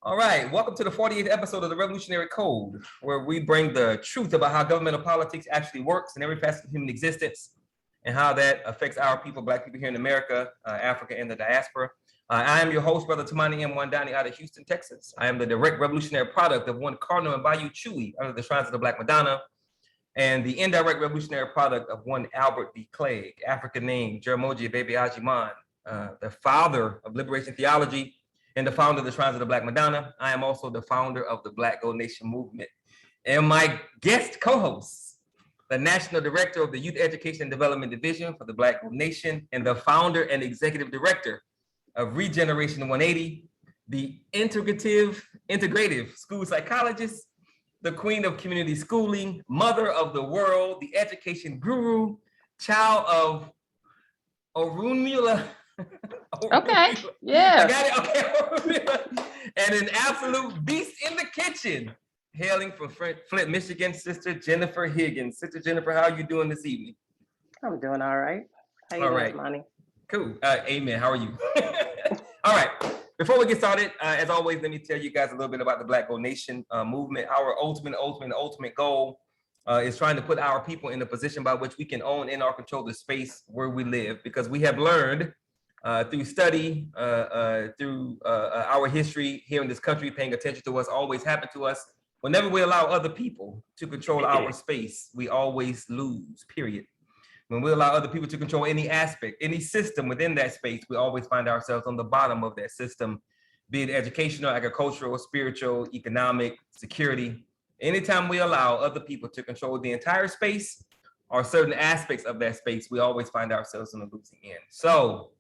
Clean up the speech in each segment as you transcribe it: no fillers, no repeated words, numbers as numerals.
All right, welcome to the 48th episode of the Revolutionary Code, where we bring the truth about how governmental politics actually works in every facet of human existence and how that affects our people, Black people here in America, Africa, and the diaspora. I am your host, Brother Tamani M. Wandani out of Houston, Texas. I am the direct revolutionary product of one Cardinal and Bayou Chewy under the shrines of the Black Madonna, and the indirect revolutionary product of one Albert B. Clegg, African name Jaramogi Bebe Ajiman, the father of liberation theology and the founder of the Shrines of the Black Madonna. I am also the founder of the Black Gold Nation movement. And my guest co-host, the National Director of the Youth Education and Development Division for the Black Gold Nation and the founder and executive director of Regeneration 180, the integrative school psychologist, the queen of community schooling, mother of the world, the education guru, child of Orunmila. Okay, yeah. I got it, okay. And an absolute beast in the kitchen, hailing from Flint, Michigan, Sister Jennifer Higgins. Sister Jennifer, how are you doing this evening? I'm doing all right. How you doing, Monty? Cool. Amen. How are you? All right. Before we get started, as always, let me tell you guys a little bit about the Black Gold Nation movement. Our ultimate goal is trying to put our people in a position by which we can own and or control the space where we live, because we have learned through study, through our history here in this country, paying attention to what's always happened to us. Whenever we allow other people to control our space, we always lose, period. When we allow other people to control any aspect, any system within that space, we always find ourselves on the bottom of that system, be it educational, agricultural, spiritual, economic, security. Anytime we allow other people to control the entire space or certain aspects of that space, we always find ourselves on the losing end. So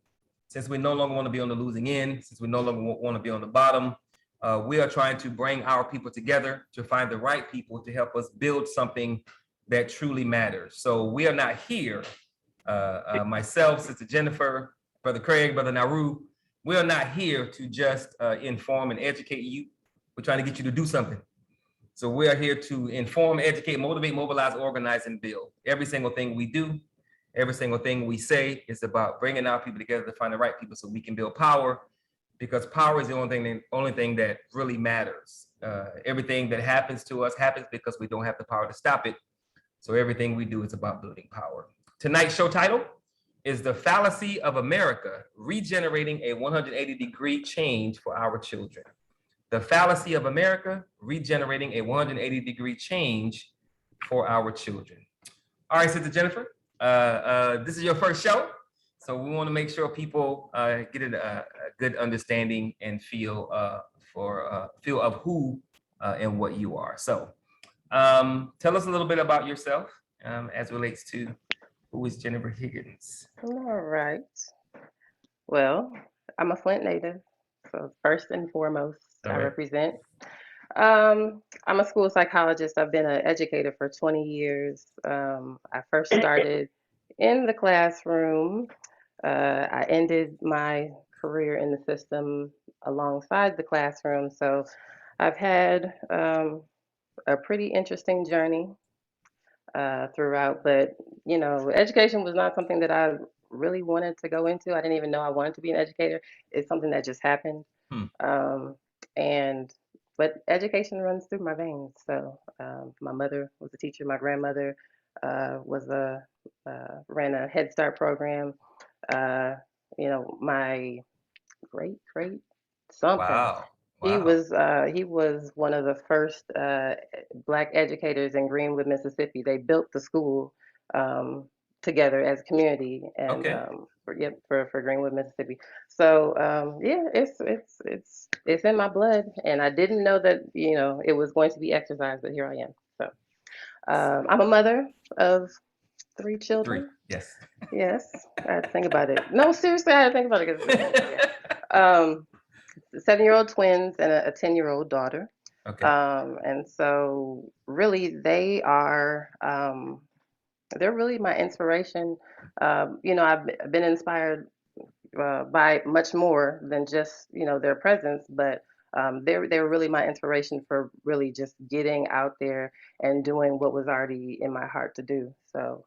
since we no longer want to be on the losing end, since we no longer want to be on the bottom, we are trying to bring our people together to find the right people to help us build something that truly matters. So we are not here, myself, Sister Jennifer, Brother Craig, Brother Naru, we are not here to just inform and educate you. We're trying to get you to do something. So we are here to inform, educate, motivate, mobilize, organize, and build. Every single thing we do, every single thing we say is about bringing our people together to find the right people so we can build power, because power is the only thing that really matters. Everything that happens to us happens because we don't have the power to stop it. So everything we do is about building power. Tonight's show title is The Fallacy of Amerikkka, Regenerating a 180-degree Change for Our Children. The Fallacy of Amerikkka, Regenerating a 180-degree Change for Our Children. All right, Sister Jennifer. This is your first show, so we want to make sure people get a good understanding and feel of who and what you are. So tell us a little bit about yourself as it relates to who is Jennifer Higgins. All right. Well, I'm a Flint native, so first and foremost, I represent. I'm a school psychologist. I've been an educator for 20 years. I first started in the classroom. I ended my career in the system alongside the classroom. So I've had a pretty interesting journey throughout. But, you know, education was not something that I really wanted to go into. I didn't even know I wanted to be an educator. It's something that just happened. But education runs through my veins. So my mother was a teacher. My grandmother ran a Head Start program. My great something. Wow. He was one of the first Black educators in Greenwood, Mississippi. They built the school together as a community, and for Greenwood, Mississippi. So it's in my blood, and I didn't know that it was going to be exercised, but here I am. So I'm a mother of 3 children. 3, yes. Yes, I had to think about it. No, seriously, I had to think about it. 7-year-old twins and a 10-year-old daughter. Okay. And so really they're really my inspiration. I've been inspired by much more than just, their presence, but they were really my inspiration for really just getting out there and doing what was already in my heart to do. So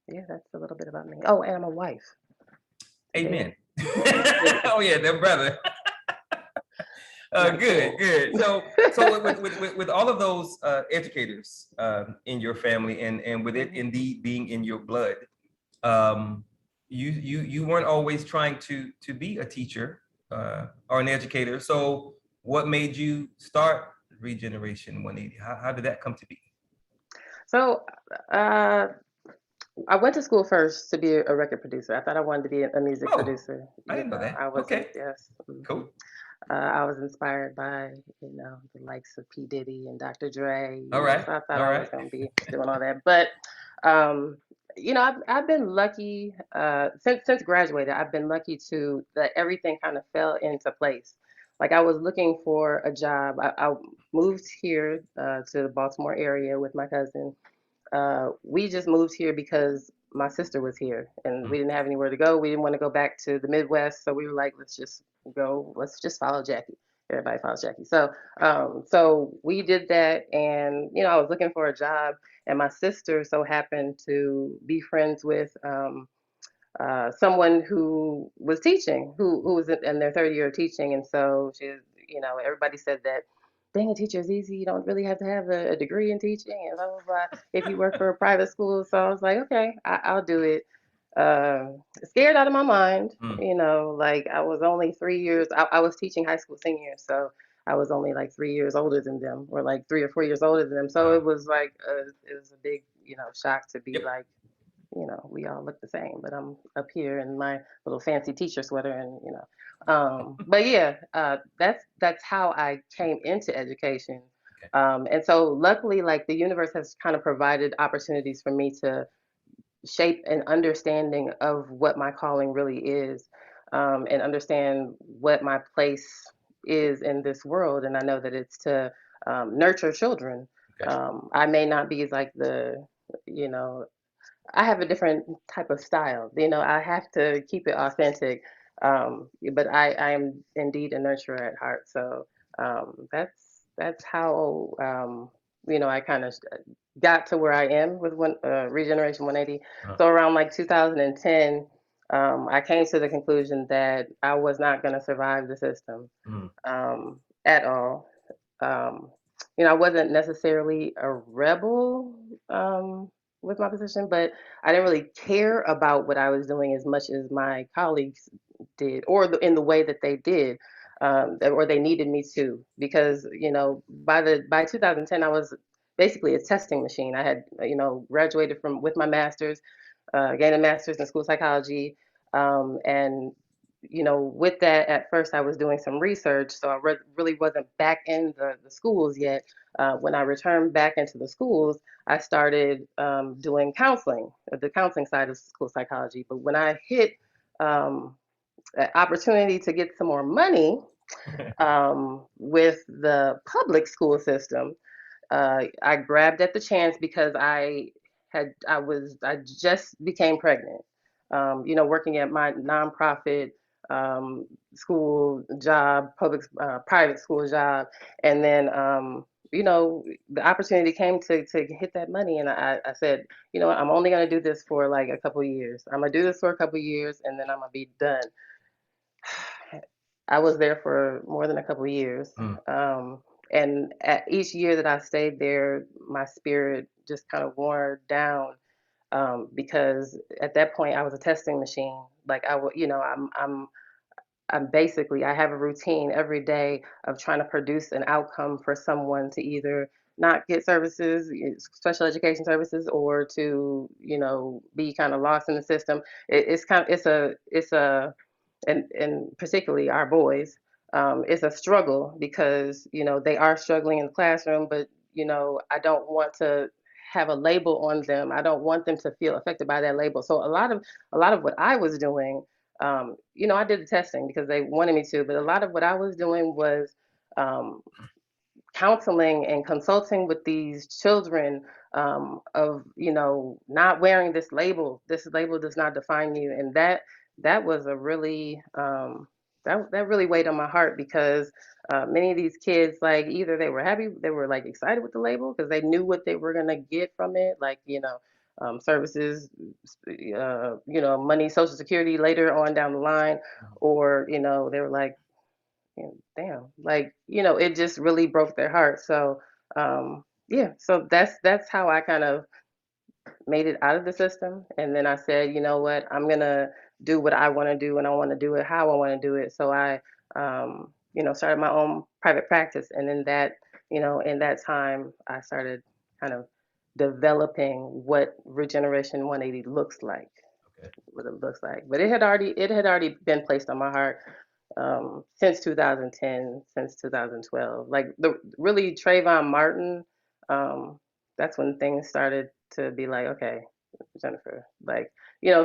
that's a little bit about me. Oh, and I'm a wife. Amen. Oh yeah, that brother. Not Good, cool. good. So with all of those educators in your family, and with it indeed being in your blood, um, you weren't always trying to be a teacher or an educator. So what made you start Regeneration 180? How did that come to be? So, uh, I went to school first to be a record producer. I thought I wanted to be a music Oh, producer. I didn't know that. I was Okay, yes. Mhm. cool. I was inspired by, the likes of P. Diddy and Dr. Dre, All right, so I thought all I was right. going to be doing all that. But, um, I've been lucky, since graduated, I've been lucky that everything kind of fell into place. Like I was looking for a job. I moved here, to the Baltimore area with my cousin. We just moved here because my sister was here and Mm, we didn't have anywhere to go. We didn't want to go back to the Midwest. So we were like, let's just follow Jackie. Everybody follows Jackie. So we did that. And, I was looking for a job, and my sister so happened to be friends with, someone who was teaching, who was in their third year of teaching. And so everybody said that being a teacher is easy. You don't really have to have a degree in teaching and blah, blah, blah, if you work for a private school. So I was like, okay, I'll do it. Scared out of my mind, mm. like I was only 3 years, I was teaching high school seniors. So I was only like 3 years older than them, or like 3 or 4 years older than them. So it Wow. was like, it was a big, shock to be Yep. like, we all look the same, but I'm up here in my little fancy teacher sweater, and but yeah, that's how I came into education. Okay. And so luckily, like the universe has kind of provided opportunities for me to shape an understanding of what my calling really is, and understand what my place is in this world. And I know that it's to nurture children. Okay. I may not be like you know, I have a different type of style. I have to keep it authentic. But I am indeed a nurturer at heart. So that's how I kind of got to where I am with Regeneration 180. Uh, So around like 2010, I came to the conclusion that I was not going to survive the system, mm, at all. Um, I wasn't necessarily a rebel, with my position, but I didn't really care about what I was doing as much as my colleagues did, or in the way that they did, or they needed me to. Because by 2010, I was basically a testing machine. I had graduated from with my master's, gained a master's in school psychology, and with that, at first I was doing some research, so I really wasn't back in the schools yet. When I returned back into the schools, I started doing counseling, the counseling side of school psychology. But when I hit an opportunity to get some more money, with the public school system, I grabbed at the chance because I just became pregnant. Working at my nonprofit, school job, private school job, and then the opportunity came to hit that money, and I said, what, I'm only gonna do this for like a couple of years. I'm gonna do this for a couple of years, and then I'm gonna be done. I was there for more than a couple of years. mm. And at each year that I stayed there, my spirit just kind of wore down, because at that point I was a testing machine. Like I'm basically, I have a routine every day of trying to produce an outcome for someone to either not get services, special education services, or to be kind of lost in the system. It's kind of it's a and particularly our boys, it's a struggle because they are struggling in the classroom, but I don't want to have a label on them. I don't want them to feel affected by that label. So a lot of what I was doing, I did the testing because they wanted me to, but a lot of what I was doing was um, counseling and consulting with these children, of not wearing this label. This label does not define you, and that was a really that really weighed on my heart because many of these kids, like, either they were happy, they were like excited with the label because they knew what they were gonna get from it, like services, money, social security later on down the line, or they were like, damn, like, it just really broke their heart. So, yeah, so that's how I kind of made it out of the system. And then I said, you know what, I'm gonna do what I want to do, and I want to do it how I want to do it. So I, started my own private practice, and in that time, I started kind of developing what Regeneration 180 looks like, Okay. what it looks like. But it had already been placed on my heart since 2010, since 2012. Like the really Trayvon Martin, that's when things started to be like, okay, Jennifer, like,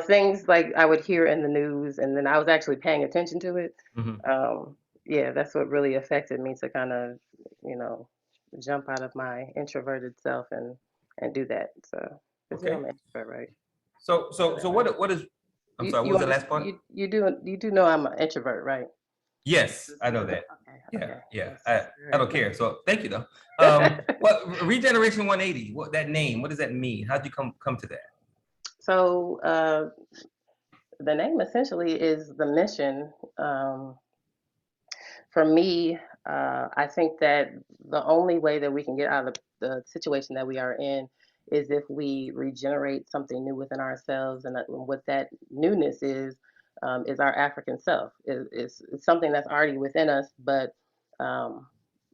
things like I would hear in the news, and then I was actually paying attention to it. Hmm. Yeah, that's what really affected me to kind of, you know, jump out of my introverted self and do that. So, because Okay. I'm an introvert, right? You know So that, right? what is? I'm You sorry. What you was the under, last part? you do know I'm an introvert, right? Yes, I know that. Okay, Yeah, okay. yeah. Yes. I don't care. So thank you though. What Regeneration 180? What that name? What does that mean? How'd you come to that? So the name essentially is the mission. For me, I think that the only way that we can get out of the situation that we are in is if we regenerate something new within ourselves, and what that newness is our African self. It's something that's already within us, but um,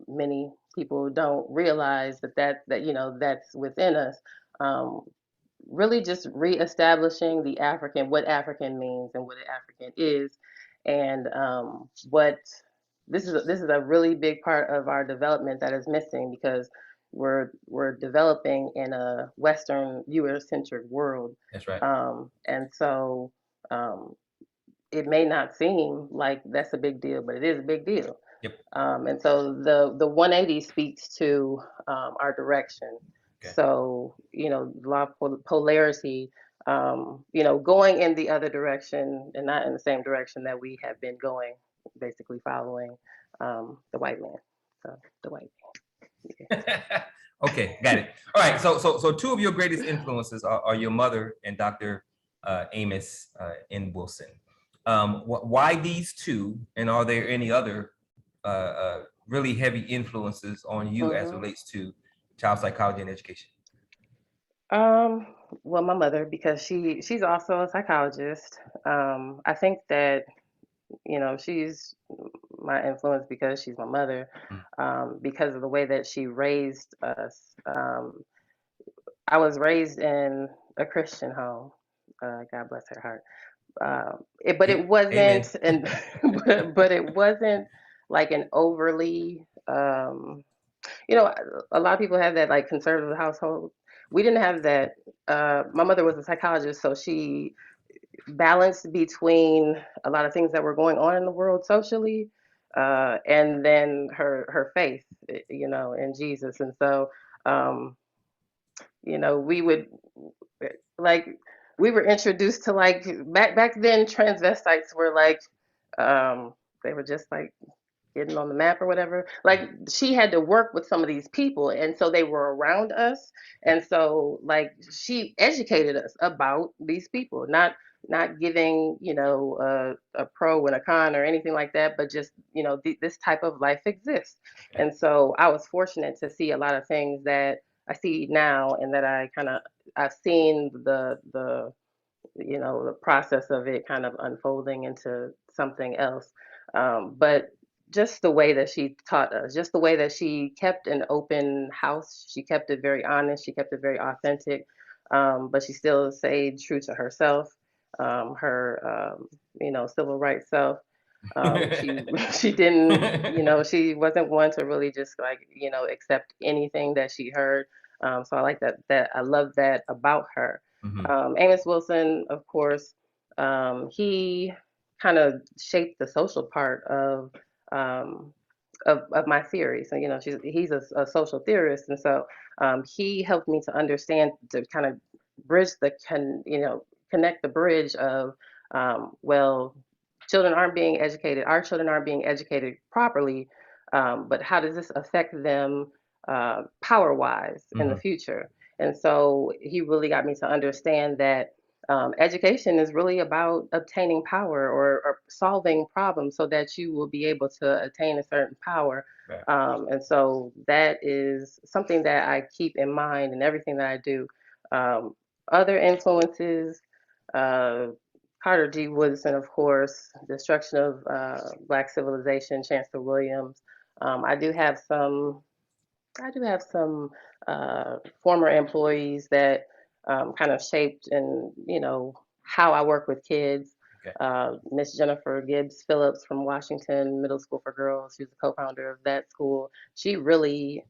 many people don't realize that that's within us. Um, Really, just reestablishing what African means and what an African is, and what this is a really big part of our development that is missing, because we're developing in a Western Eurocentric world, That's right. and so um, it may not seem like that's a big deal, but it is a big deal. Yep. And so the 180 speaks to our direction. Okay. So, law of polarity, going in the other direction and not in the same direction that we have been going, basically following the white man. So the white man. Okay, got it. All right. So two of your greatest influences are your mother and Dr. Amos N. Wilson. Why these two, and are there any other really heavy influences on you as Hmm. relates to child psychology and education? Um, well, my mother, because she's also a psychologist. I think that she's my influence because she's my mother, Mm. because of the way that she raised us. I was raised in a Christian home. God bless her heart. But it Amen. wasn't, and but it wasn't like an overly, a lot of people have that like conservative household. We didn't have that. My mother was a psychologist, so she balanced between a lot of things that were going on in the world socially, and then her faith, in Jesus. And so, um, we would like we were introduced to, like, back then transvestites were like, they were just like getting on the map or whatever. Like, she had to work with some of these people, and so they were around us, Okay. and so, like, she educated us about these people, not giving a pro and a con or anything like that, but just this type of life exists. Okay. And so I was fortunate to see a lot of things that I see now, and that I've seen the process of it kind of unfolding into something else. But just the way that she taught us, just the way that she kept an open house, she kept it very honest, she kept it very authentic, but she still stayed true to herself, her civil rights self. She she didn't, she wasn't one to really just, like, accept anything that she heard. So I like that I love that about her. Mhm. Amos Wilson, of course, he kind of shaped the social part um, of my theory. So, he's a social theorist, and so he helped me to understand, to kind of bridge connect the bridge of, well, children aren't being educated, our children aren't being educated properly, but how does this affect them power wise in the Mhm. future? And so he really got me to understand that. Education is really about obtaining power or solving problems so that you will be able to attain a certain power. Right. And so that is something that I keep in mind in everything that I do. Um, Other influences, uh, Carter G. Woodson, of course, destruction of Black civilization, Chancellor Williams. I do have some I do have some former employees that kind of shaped and how I work with kids. Okay. Miss Jennifer Gibbs Phillips from Washington Middle School for Girls, she's the co-founder of that school. She really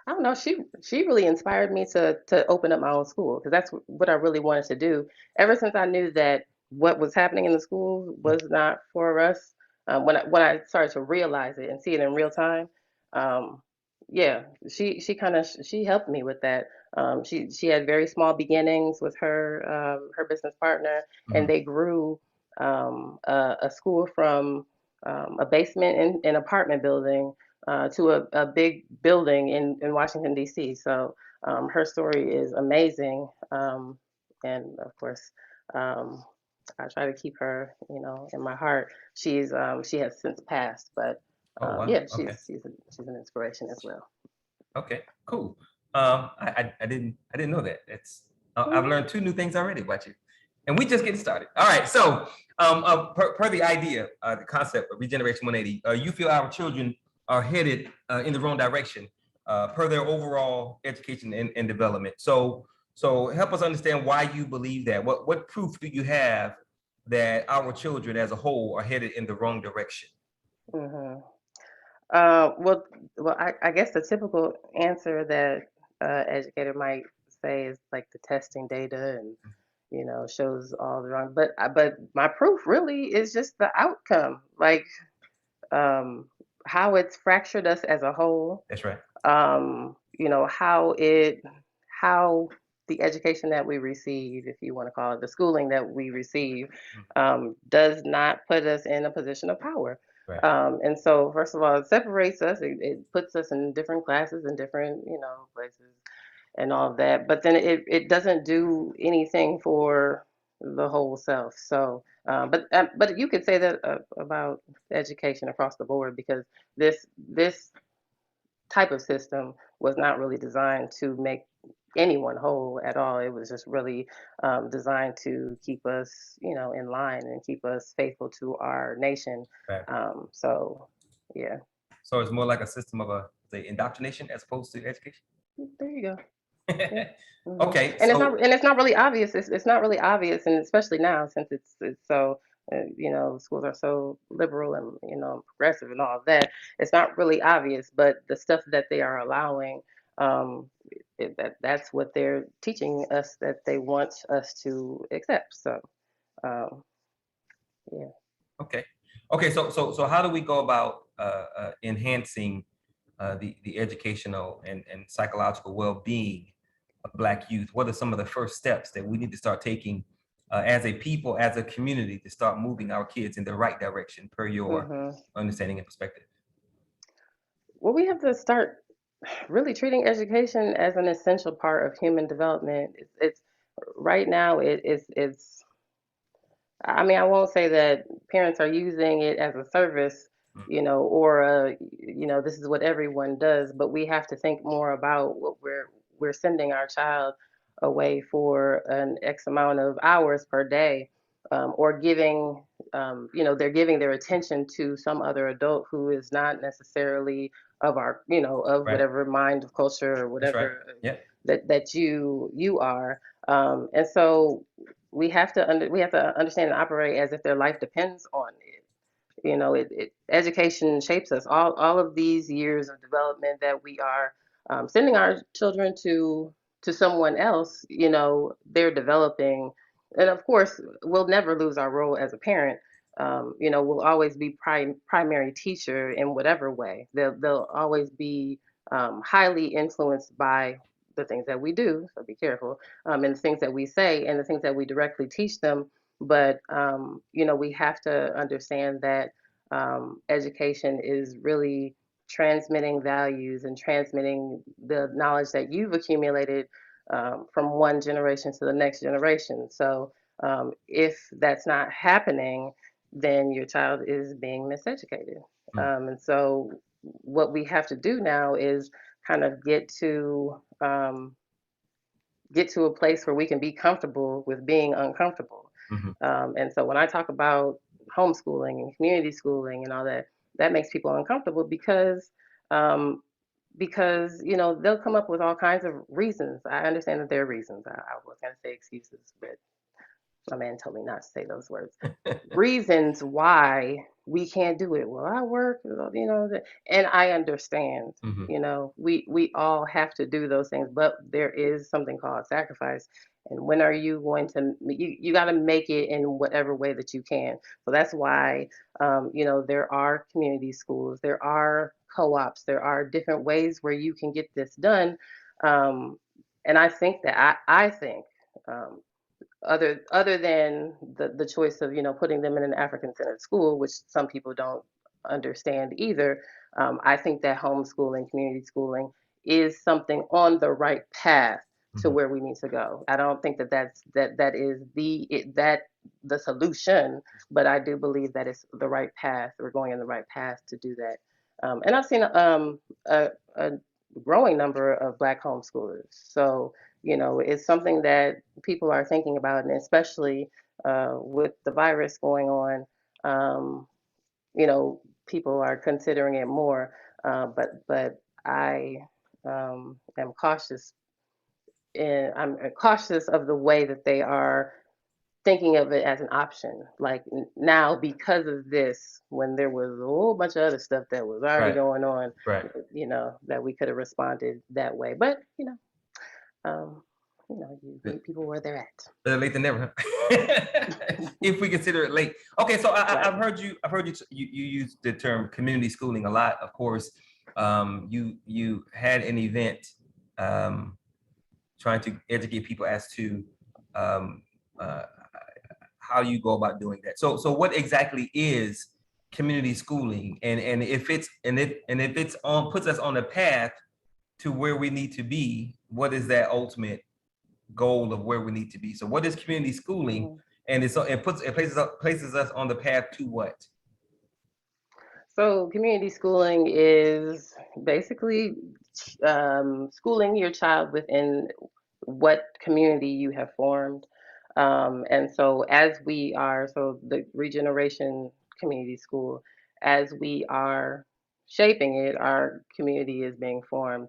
I don't know. She really inspired me to open up my own school because that's what I really wanted to do. Ever since I knew that what was happening in the school was not for us, when I started to realize it and see it in real time, um, yeah, she kind of she helped me with that. She had very small beginnings with her business partner, and Mhm. they grew a school from a basement in apartment building to a big building in Washington, D.C. So her story is amazing. And of course, um, I try to keep her, in my heart. She has since passed, but Oh wow. yeah, Okay. she's an inspiration as well. Okay. Cool. I didn't know that. I've Mhm. learned two new things already about you, and we just getting started. All right. So, per the idea, the concept of Regeneration 180, you feel our children are headed in the wrong direction per their overall education and development. So help us understand why you believe that. What proof do you have that our children as a whole are headed in the wrong direction? Mhm. Well, I guess the typical answer that educator might say is like the testing data and shows all the wrong. But my proof really is just the outcome, like um, how it's fractured us as a whole. That's right. How the education that we receive, if you want to call it the schooling that we receive, Mhm. does not put us in a position of power. Right. And so, first of all, it separates us. It puts us in different classes and different, places and all of that. But then it doesn't do anything for the whole self. So, but you could say that about education across the board because this type of system was not really designed to make anyone whole at all. It was just really designed to keep us, in line and keep us faithful to our nation. Right. So, yeah, So it's more like a system of say indoctrination as opposed to education. there you go. Yeah. Okay, And so it's not really obvious. It's not really obvious, and especially now since it's so schools are so liberal and progressive and all of that. It's not really obvious, but the stuff that they are allowing, um, that's what they're teaching us that they want us to accept. So um, yeah. okay, okay. So how do we go about enhancing the educational and psychological well-being of Black youth? What are some of the first steps that we need to start taking as a people, as a community, to start moving our kids in the right direction, per your hmm understanding and perspective? Well, we have to start really treating education as an essential part of human development. It's right now it's I mean, I won't say that parents are using it as a service, Mm. or this is what everyone does, but we have to think more about what we're sending our child away for an X amount of hours per day, or giving, they're giving their attention to some other adult who is not necessarily of our, of Right. whatever mind of culture or That's right. whatever Yeah. that you are. And so we have to understand and operate as if their life depends on it. Education shapes us. All of these years of development that we are sending our children to someone else, they're developing, and of course, we'll never lose our role as a parent. We'll always be primary teacher in whatever way. They'll always be highly influenced by the things that we do. So be careful, and the things that we say and the things that we directly teach them. But we have to understand that education is really transmitting values and transmitting the knowledge that you've accumulated from one generation to the next generation. So if that's not happening, then your child is being miseducated. And so what we have to do now is kind of get to a place where we can be comfortable with being uncomfortable. And so when I talk about homeschooling and community schooling and all that, that makes people uncomfortable um, because they'll come up with all kinds of reasons. I understand that there are reasons. I was going to say excuses, but my man told me not to say those words. Reasons why we can't do it. Well, I work, and I understand. We all have to do those things, but there is something called sacrifice. And when are you going to? You got to make it in whatever way that you can. So that's why, there are community schools, there are co-ops, there are different ways where you can get this done. And I think that I think. Other than the choice of putting them in an African centered school, which some people don't understand either. I think that homeschooling, community schooling, is something on the right path to where we need to go. I don't think that is the solution, but I do believe that it's the right path. We're going in the right path to do that. And I've seen a growing number of Black homeschoolers. So it's something that people are thinking about, and especially with the virus going on, people are considering it more. But I am cautious, and I'm cautious of the way that they are thinking of it as an option. Like now, because of this, when there was a whole bunch of other stuff that was already going on, that we could have responded that way. But um, you meet people where they're at. Better late than never, if we consider it late. Okay, so I've heard you. You use the term community schooling a lot. Of course, you had an event trying to educate people as to how you go about doing that. So what exactly is community schooling, and if it's on puts us on a path to where we need to be, what is that ultimate goal of where we need to be? So what is community schooling? And it places us on the path to what? So community schooling is basically schooling your child within what community you have formed. And so the regeneration community school, as we are shaping it, our community is being formed.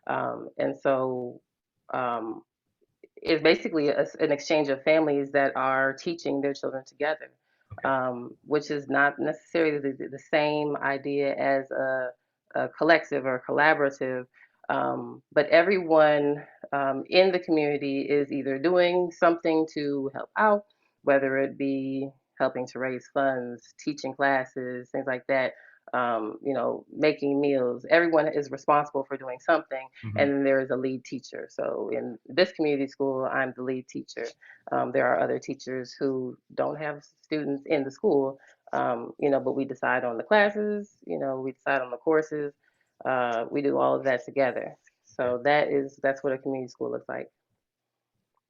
And so um, it's basically an exchange of families that are teaching their children together, which is not necessarily the same idea as a collective or collaborative. But everyone in the community is either doing something to help out, whether it be helping to raise funds, teaching classes, things like that. Making meals. Everyone is responsible for doing something, and then there is a lead teacher. So in this community school, I'm the lead teacher. There are other teachers who don't have students in the school, but we decide on the classes. We decide on the courses. We do all of that together. So that's what a community school looks like.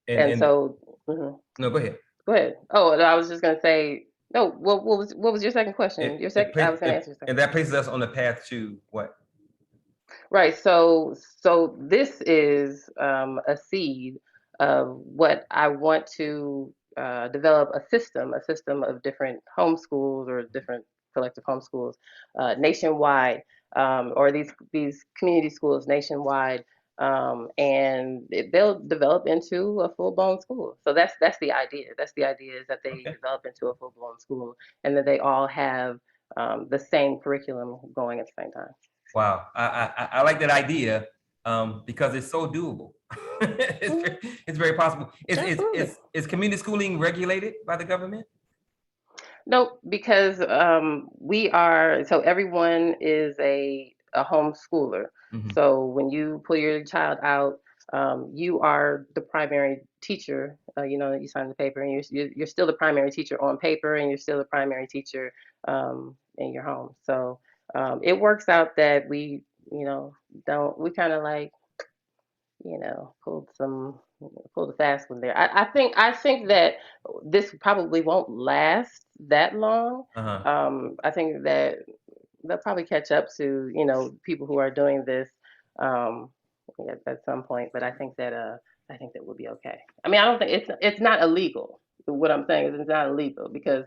And so, No, go ahead. Go ahead. Oh, I was just gonna say. No, what was your second question? I was gonna answer your second. And that places us on the path to what? Right. So this is a seed of what I want to develop a system of different homeschools or different collective homeschools nationwide, or these community schools nationwide, and they'll develop into a full blown school. So that's the idea. That's the idea, is that they develop into a full blown school, and that they all have the same curriculum going at the same time. Wow, I like that idea because it's so doable. It's very possible. Is community schooling regulated by the government? No, because everyone is a homeschooler. So when you pull your child out, you are the primary teacher. You sign the paper, and you're still the primary teacher on paper, and you're still the primary teacher in your home. So it works out that we don't we kind of like pulled a fast one there. I think that this probably won't last that long. Uh-huh. I think that they'll probably catch up to people who are doing this um, yeah, at some point. But I think that we'll be okay. I mean, I don't think it's not illegal. What I'm saying is it's not illegal because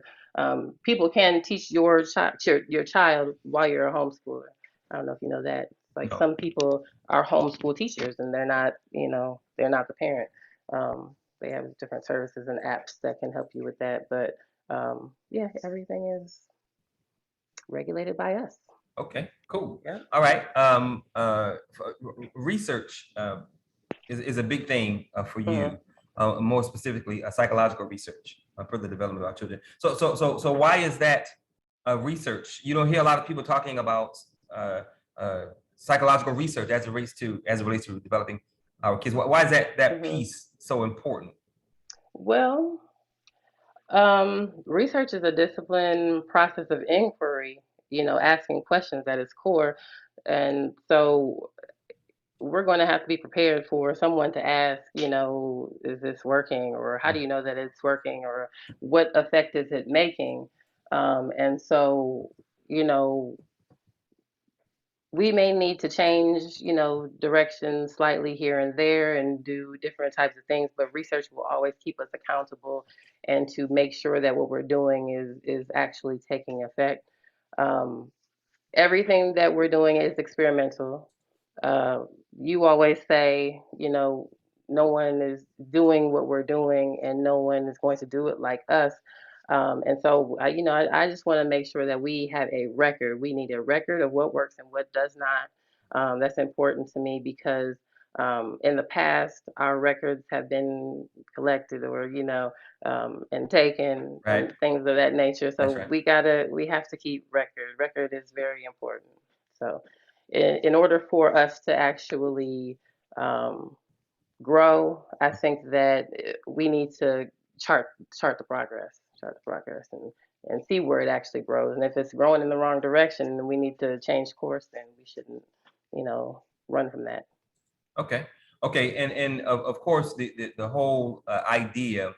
people can teach your child while you're a homeschooler. I don't know if you know that. Like No. some people are homeschool teachers and they're not the parent. They have different services and apps that can help you with that. But yeah, everything is regulated by us. Okay, cool. Yeah. All right. Research is a big thing for Mhm. you, more specifically, psychological research for the development of our children. So why is that research? You don't hear a lot of people talking about uh, uh, psychological research as it relates to developing our kids. Why is that Mhm. piece so important? Well, research is a discipline process of inquiry. Asking questions at its core, and so we're going to have to be prepared for someone to ask. Is this working, or how do you know that it's working, or what effect is it making? And so, you know, we may need to change, direction slightly here and there and do different types of things, but research will always keep us accountable and to make sure that what we're doing is actually taking effect. Um, Everything that we're doing is experimental. Uh, you always say, no one is doing what we're doing and no one is going to do it like us. And so, I just want to make sure that we have a record. We need a record of what works and what does not. That's important to me because in the past, our records have been collected or, and taken Right. and things of that nature. That's So right. we have to keep record. Record is very important. So in order for us to actually um, grow, I think that we need to chart chart the progress, and see where it actually grows. And if it's growing in the wrong direction, then we need to change course. And we shouldn't, run from that. Okay. Okay. And of course, the whole idea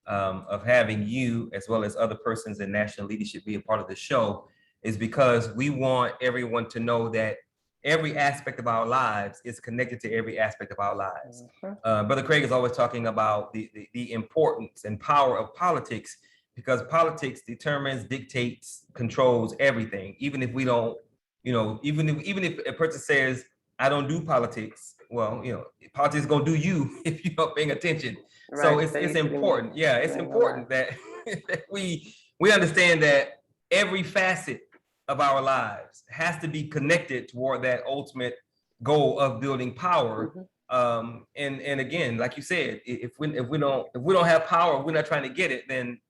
of having you as well as other persons in national leadership be a part of the show is because we want everyone to know that every aspect of our lives is connected to every aspect of our lives. Mhm. Brother Craig is always talking about the importance and power of politics because politics determines, dictates, controls everything. Even if we don't, even if a person says, I don't do politics, well, politics is gonna do you if you're not paying attention. So Right. it's That it's used to be me. important. Yeah, it's I ain't gonna lie. important that, that we understand that every facet of our lives has to be connected toward that ultimate goal of building power. Hmm. And again, like you said, if we don't have power, we're not trying to get it, then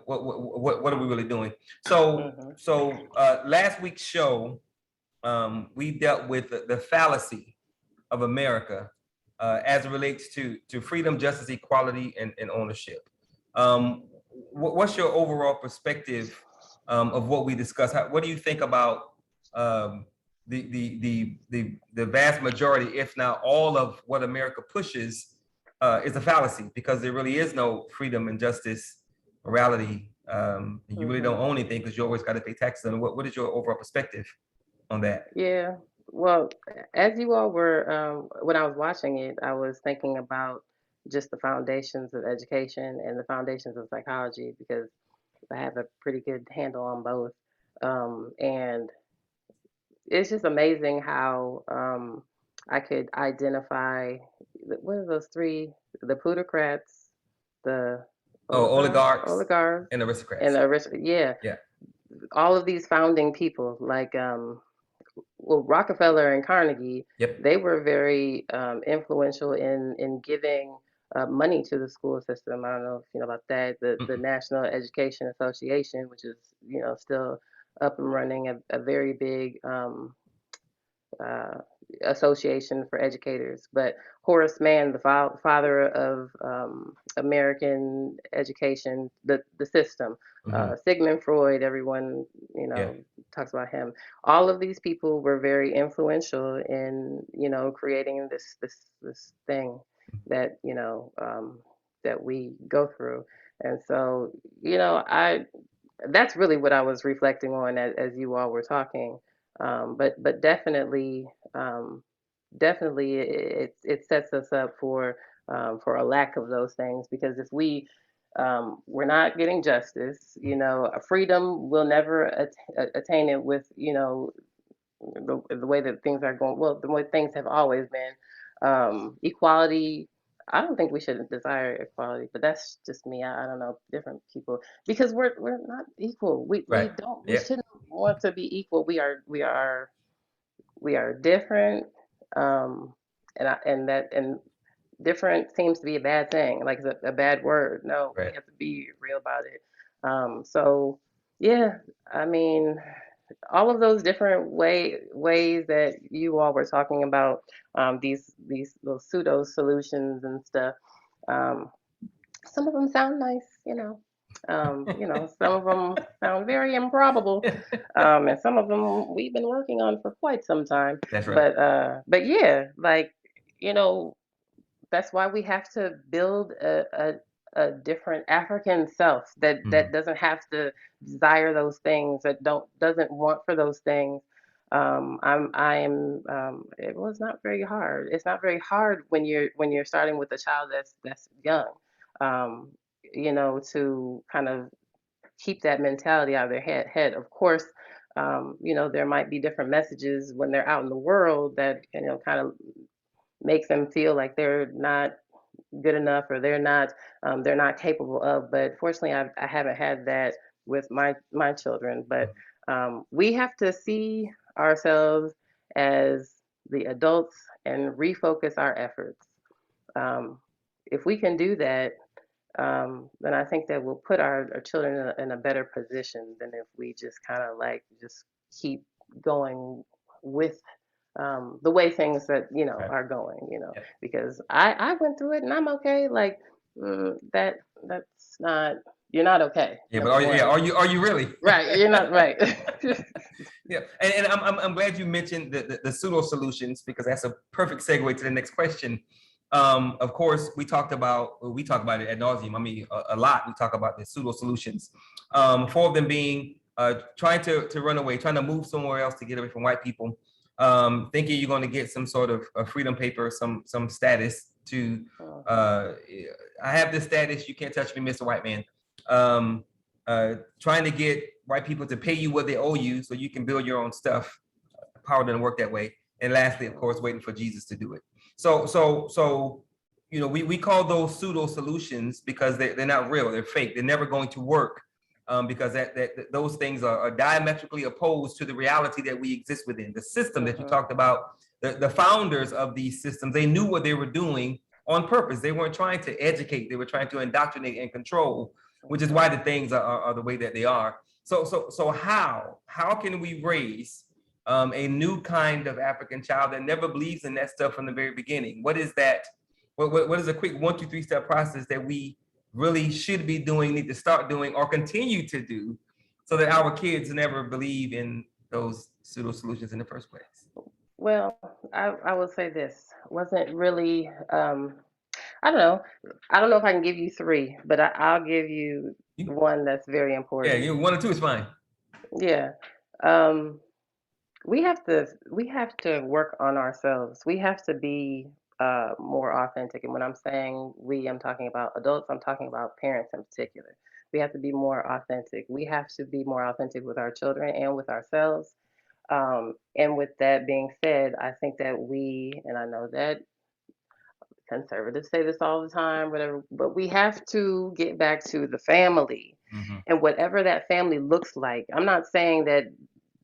what are we really doing? So Hmm. last week's show, we dealt with the fallacy of America as it relates to freedom, justice, equality, and ownership. What's your overall perspective of what we discussed? What do you think about um, the vast majority, if not all, of what America pushes is a fallacy because there really is no freedom and justice, morality. You really don't Hmm. own anything because you always got to pay taxes. And what is your overall perspective on that? Yeah. Well, as you all were, when I was watching it, I was thinking about just the foundations of education and the foundations of psychology because I have a pretty good handle on both. And it's just amazing how I could identify what are those three: the plutocrats, the what Oh, was that? oligarchs Oligarchs, and and aristocrats. the yeah, Yeah. all of these founding people like well, Rockefeller and Carnegie, Yep. they were very influential in giving money to the school system. I don't know if you know about that. The Mm-mm. National Education Association, which is still up and running, a very big uh, association for educators. But Horace Mann, the father of American education, the system, Mm-hmm. Sigmund Freud, everyone Yeah. talks about him. All of these people were very influential in, creating this thing that, that we go through. And so, I that's really what I was reflecting on as you all were talking. But definitely, definitely, it sets us up for a lack of those things, because if we're not getting justice, freedom will never attain it with, the way that things are going. Well, the way things have always been. Equality. I don't think we should desire equality, but that's just me. I don't know different people, because we're not equal. We Right. don't we Yeah. shouldn't want to be equal. We are different. Um, and different seems to be a bad thing, like it's a bad word. No, we Right. have to be real about it. So yeah, I mean, all of those different ways that you all were talking about, these little pseudo solutions and stuff. Um, some of them sound nice, some of them sound very improbable, and some of them we've been working on for quite some time. That's right. But yeah, like, you know, that's why we have to build a different African self that Mhm. doesn't have to desire those things, that doesn't want for those things. It was not very hard. It's not very hard when you're starting with a child that's young, um, to kind of keep that mentality out of their head. Of course, there might be different messages when they're out in the world that, kind of makes them feel like they're not good enough, or they're not capable of. But fortunately, I haven't had that with my children. But we have to see ourselves as the adults and refocus our efforts. Um, if we can do that, then I think that we'll put our children in a better position than if we just kind of like just keep going with, the way things that Right. are going. Yeah. Because I went through it and I'm okay. Like, that's not, you're not okay. Yeah. But Number are you? Yeah. one, Are you really? right? You're not right. Yeah, and I'm glad you mentioned the pseudo solutions, because that's a perfect segue to the next question. Of course, we talk about it ad nauseum. I mean, a lot. We talk about the pseudo solutions. Four of them being trying to run away, trying to move somewhere else to get away from white people, thinking you're going to get some sort of a freedom paper, some status to. Uh, I have this status. You can't touch me, Mr. White Man. Trying to get white people to pay you what they owe you so you can build your own stuff. Power doesn't work that way. And lastly, of course, waiting for Jesus to do it. So we call those pseudo solutions because they're not real. They're fake. They're never going to work, because those things are diametrically opposed to the reality that we exist within. The system that you talked about, the founders of these systems, they knew what they were doing on purpose. They weren't trying to educate. They were trying to indoctrinate and control, which is why the things are the way that they are. So how can we raise a new kind of African child that never believes in that stuff from the very beginning? What is that? What is a quick 1, 2, 3 step process that we really should be doing, need to start doing, or continue to do, so that our kids never believe in those pseudo solutions in the first place? Well, I will say this wasn't really. I don't know. I don't know if I can give you three, but I'll give you You, one that's very yeah, important. 1 or 2 is fine. Yeah. Um, we have to work on ourselves. We have to be more authentic. And when I'm saying we, I'm talking about adults. I'm talking about parents in particular. We have to be more authentic. We have to be more authentic with our children and with ourselves. And with that being said, I think that and I know that conservatives say this all the time, whatever, but we have to get back to the family, Mm-hmm. and whatever that family looks like. I'm not saying that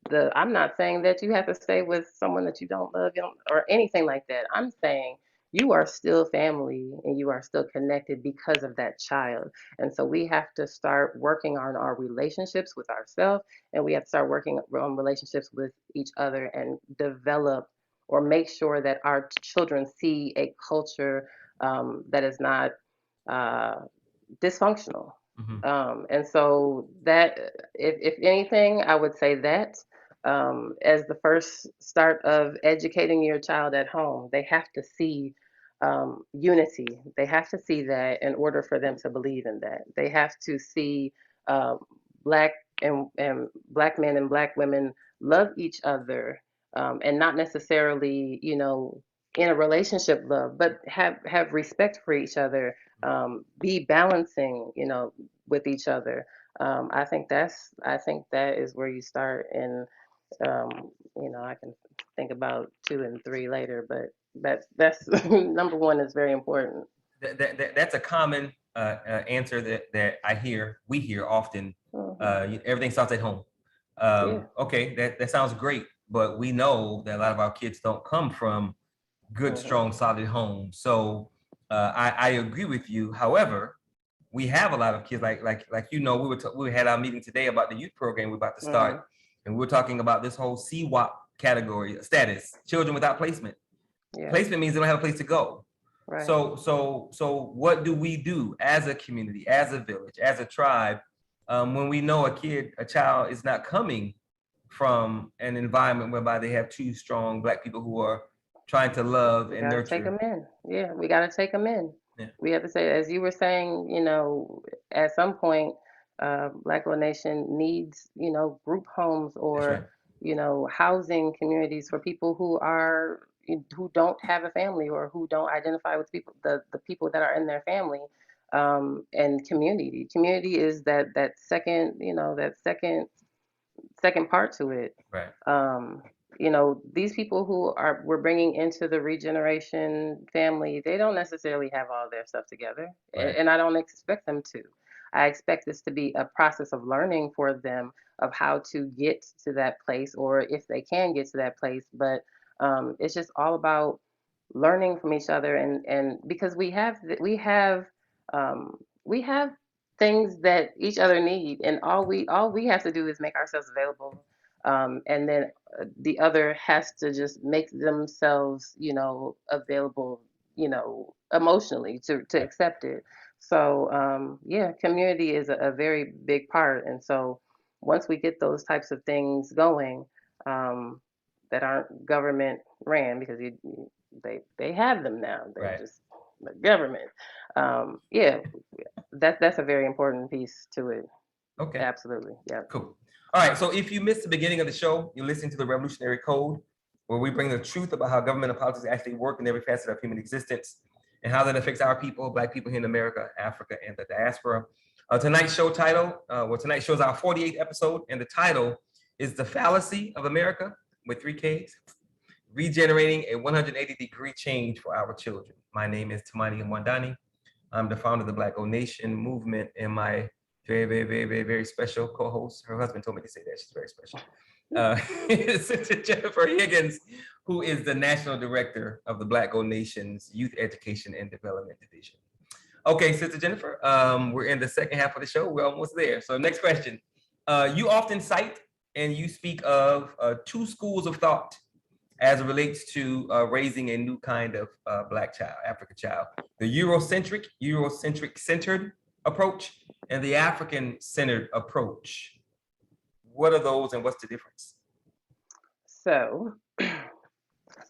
you have to stay with someone that you don't love, or anything like that. I'm saying you are still family and you are still connected because of that child. And so we have to start working on our relationships with ourselves, and we have to start working on relationships with each other, and develop or make sure that our children see a culture, that is not uh, dysfunctional. Mm-hmm. And so that, if anything, I would say that. as the first start of educating your child at home. They have to see unity. They have to see that in order for them to believe in that. They have to see uh, black and black men and black women love each other, and not necessarily, in a relationship love, but have respect for each other, be balancing, with each other. I think that is where you start. And I can think about two and three later, but that's number one is very important. That's a common answer that we hear often. Everything starts at home. Yeah. Okay, that sounds great, but we know that a lot of our kids don't come from good, strong, solid homes. So I agree with you. However, we have a lot of kids we had our meeting today about the youth program we're about to start, and we were talking about this whole CWAP category status, children without placement. Yeah. Placement means they don't have a place to go. Right. So what do we do as a community, as a village, as a tribe, when we know a child is not coming from an environment whereby they have two strong Black people who are trying to love and nurture? Take them in. Yeah, we got to take them in. Yeah. We have to say, as you were saying, at some point, Black Girl Nation needs, group homes or, housing communities for people who don't have a family or who don't identify with the people that are in their family. And community is that second, second part to it. Right. These people we're bringing into the regeneration family, they don't necessarily have all their stuff together, Right. and I don't expect them to. I expect this to be a process of learning for them of how to get to that place, or if they can get to that place. But it's just all about learning from each other, and because we have things that each other need, and all we have to do is make ourselves available, and then the other has to just make themselves, available, emotionally to accept it. So yeah, community is a very big part, and so once we get those types of things going, that aren't government ran, because they have them now. They're Right. just the government. Yeah, that's a very important piece to it. Okay. Absolutely. Yeah. Cool. All right. So if you missed the beginning of the show, you're listening to the Revolutionary Code, where we bring the truth about how government and politics actually work in every facet of human existence and how that affects our people, Black people here in America, Africa, and the diaspora. Tonight's show is our 48th episode, and the title is The Fallacy of Amerikkka, with 3 Ks, Regenerating a 180-degree Change for Our Children. My name is Tamani Mwandani. I'm the founder of the Black Girl Nation movement, and my very, very, very, very, very special co-host, her husband told me to say that, she's very special, Sister Jennifer Higgins, who is the National Director of the Black Girl Nation's Youth Education and Development Division. Okay, Sister Jennifer, we're in the second half of the show. We're almost there. So next question. You often cite and you speak of 2 schools of thought as it relates to raising a new kind of Black child, African child. The Eurocentric-centered approach and the African-centered approach. What are those and what's the difference? So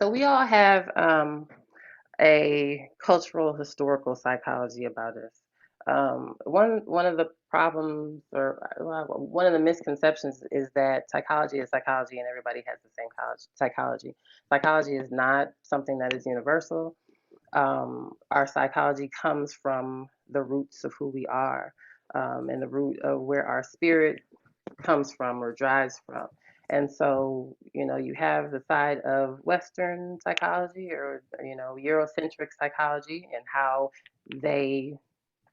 we all have a cultural historical psychology about us. One of the problems, or one of the misconceptions, is that psychology is psychology and everybody has the same psychology. Psychology is not something that is universal. Our psychology comes from the roots of who we are, and the root of where our spirit comes from or drives from. And so, you have the side of Western psychology, or, Eurocentric psychology, and how they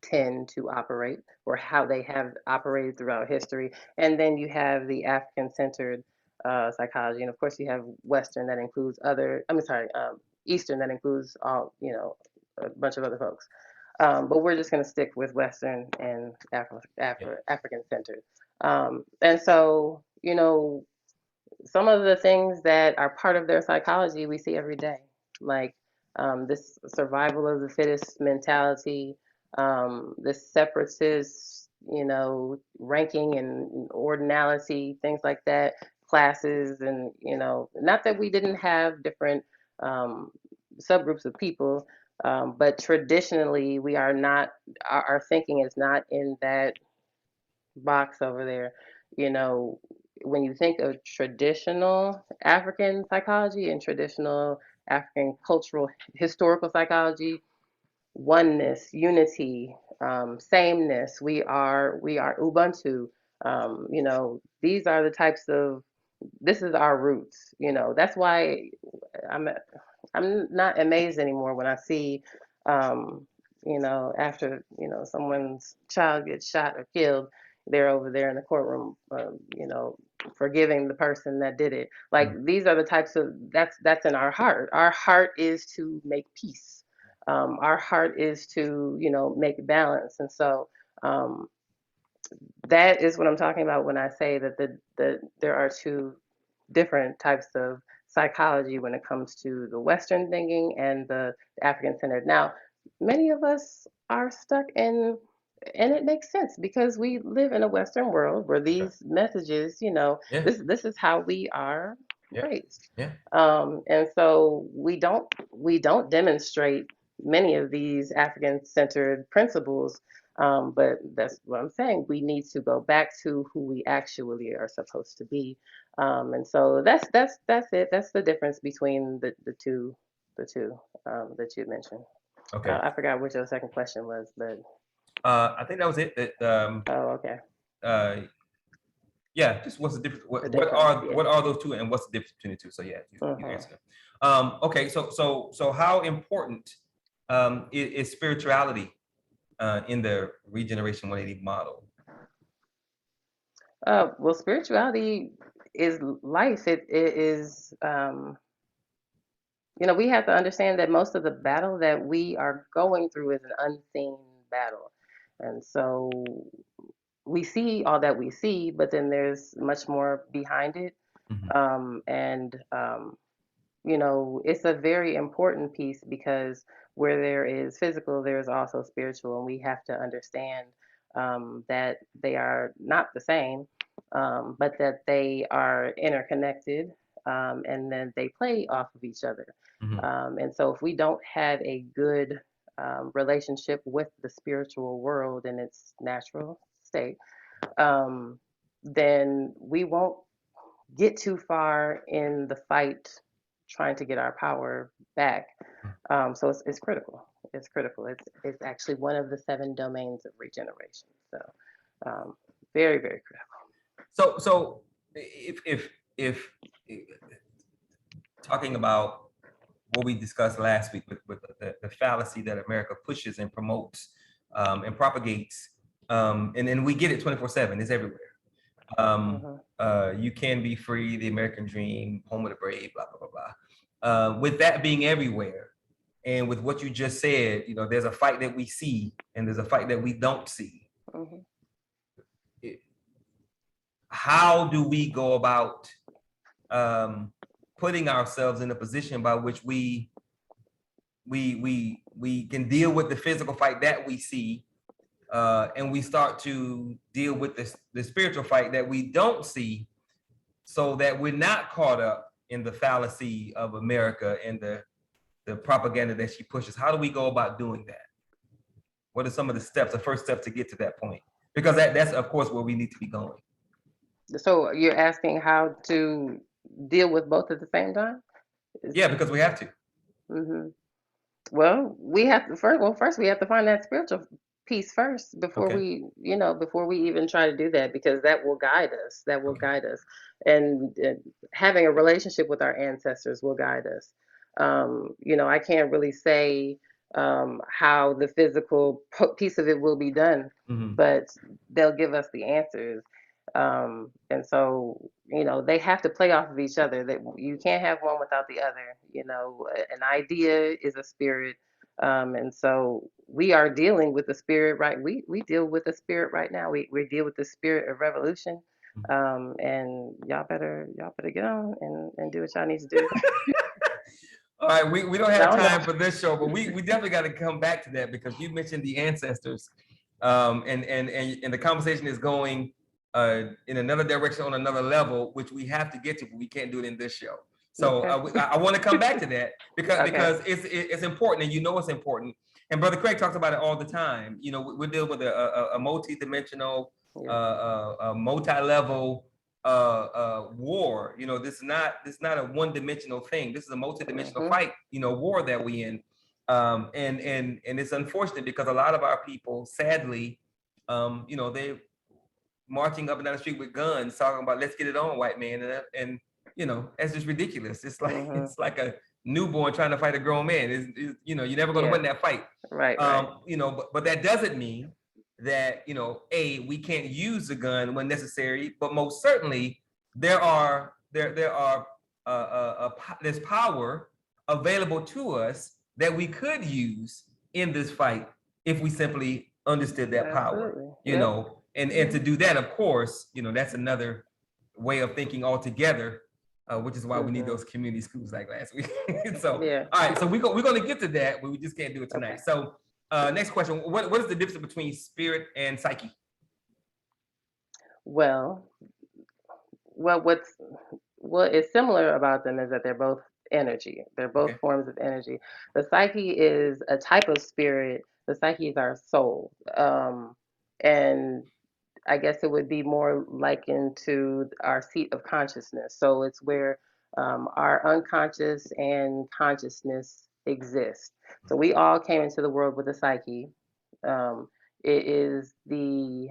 tend to operate, or how they have operated throughout history. And then you have the African centered psychology. And of course, you have Western that includes Eastern that includes all, a bunch of other folks. But we're just going to stick with Western and African centered. And so, some of the things that are part of their psychology we see every day, like this survival of the fittest mentality, this separatist, ranking and ordinality, things like that, classes, and not that we didn't have different subgroups of people, but traditionally we are not. Our thinking is not in that box over there. You know, when you think of traditional African psychology and traditional African cultural historical psychology, oneness, unity, sameness. We are Ubuntu. These are the types of. This is our roots. That's why I'm I'm not amazed anymore when I see, after someone's child gets shot or killed, they're over there in the courtroom, forgiving the person that did it. Like these are the types of that's in our heart. Our heart is to make peace. Our heart is to make balance, and so that is what I'm talking about when I say that there are two different types of psychology when it comes to the Western thinking and the African centered. Now, many of us are stuck in, and it makes sense because we live in a Western world where these messages, this is how we are raised. Yeah. And so we don't demonstrate many of these African centered principles, but that's what I'm saying. We need to go back to who we actually are supposed to be, and so that's it. That's the difference between the two that you mentioned. Okay. I forgot what your second question was, but I think that was it. oh, okay. Yeah, just what's the difference? What Yeah. are those two, and what's the difference between the two? So yeah, you answered them. Okay, so how important is spirituality in the Regeneration 180 model? Well, spirituality is life. It is. We have to understand that most of the battle that we are going through is an unseen battle. And so we see all that we see, but then there's much more behind it. And it's a very important piece because where there is physical, there is also spiritual, and we have to understand that they are not the same, but that they are interconnected, and then they play off of each other. And so, if we don't have a good relationship with the spiritual world in its natural state, um, then we won't get too far in the fight trying to get our power back. So it's critical. It's critical. It's actually one of the 7 domains of regeneration. So very, very critical. So if talking about what we discussed last week with the fallacy that America pushes and promotes and propagates, and then we get it 24/7. It's everywhere. You can be free, the American dream, home of the brave, blah, blah, blah, blah. With that being everywhere, and with what you just said, there's a fight that we see and there's a fight that we don't see. How do we go about putting ourselves in a position by which we can deal with the physical fight that we see, and we start to deal with the spiritual fight that we don't see, so that we're not caught up in the fallacy of America and the propaganda that she pushes? How do we go about doing that? What are some of the steps, the first steps to get to that point? Because that's of course where we need to be going. So you're asking how to deal with both at the same time? Yeah, because we have to. Well, we have to first we have to find that spiritual piece first before Okay. before we even try to do that, because that will guide us. That will guide us. And having a relationship with our ancestors will guide us. I can't really say how the physical piece of it will be done, but they'll give us the answers. And so, they have to play off of each other. That you can't have one without the other. An idea is a spirit. And so we are dealing with the spirit, right? We deal with the spirit right now. We deal with the spirit of revolution. And y'all better get on and do what y'all need to do. All right, we don't have time for this show, but we definitely got to come back to that, because you mentioned the ancestors, and the conversation is going in another direction on another level, which we have to get to, but we can't do it in this show. So Okay. I want to come back to that because Okay. it's important, and you know it's important. And Brother Craig talks about it all the time. You know, we're dealing with a multi-dimensional, Yeah. multi-level war. You know, this is not a one-dimensional thing. This is a multi-dimensional Mm-hmm. fight. You know, war that we in. And it's unfortunate because a lot of our people, sadly, you know, they marching up and down the street with guns, talking about "let's get it on, white man," and you know that's just ridiculous. It's like Mm-hmm. it's like a newborn trying to fight a grown man. You know, you're never going to Yeah. win that fight. Right. Right. You know, but that doesn't mean that you know, we can't use a gun when necessary. But most certainly, there's power available to us that we could use in this fight if we simply understood that power. Absolutely. You Yep. know, and to do that, of course, you know, that's another way of thinking altogether, which is why we need those community schools like last week. So, Yeah. all right, so we're going to get to that, but we just can't do it tonight. Okay. So, next question: what is the difference between spirit and psyche? Well, what is similar about them is that they're both energy. They're both Okay. forms of energy. The psyche is a type of spirit. The psyche is our soul. And I guess it would be more likened to our seat of consciousness. So it's where our unconscious and consciousness exist. So we all came into the world with a psyche. Um, it is the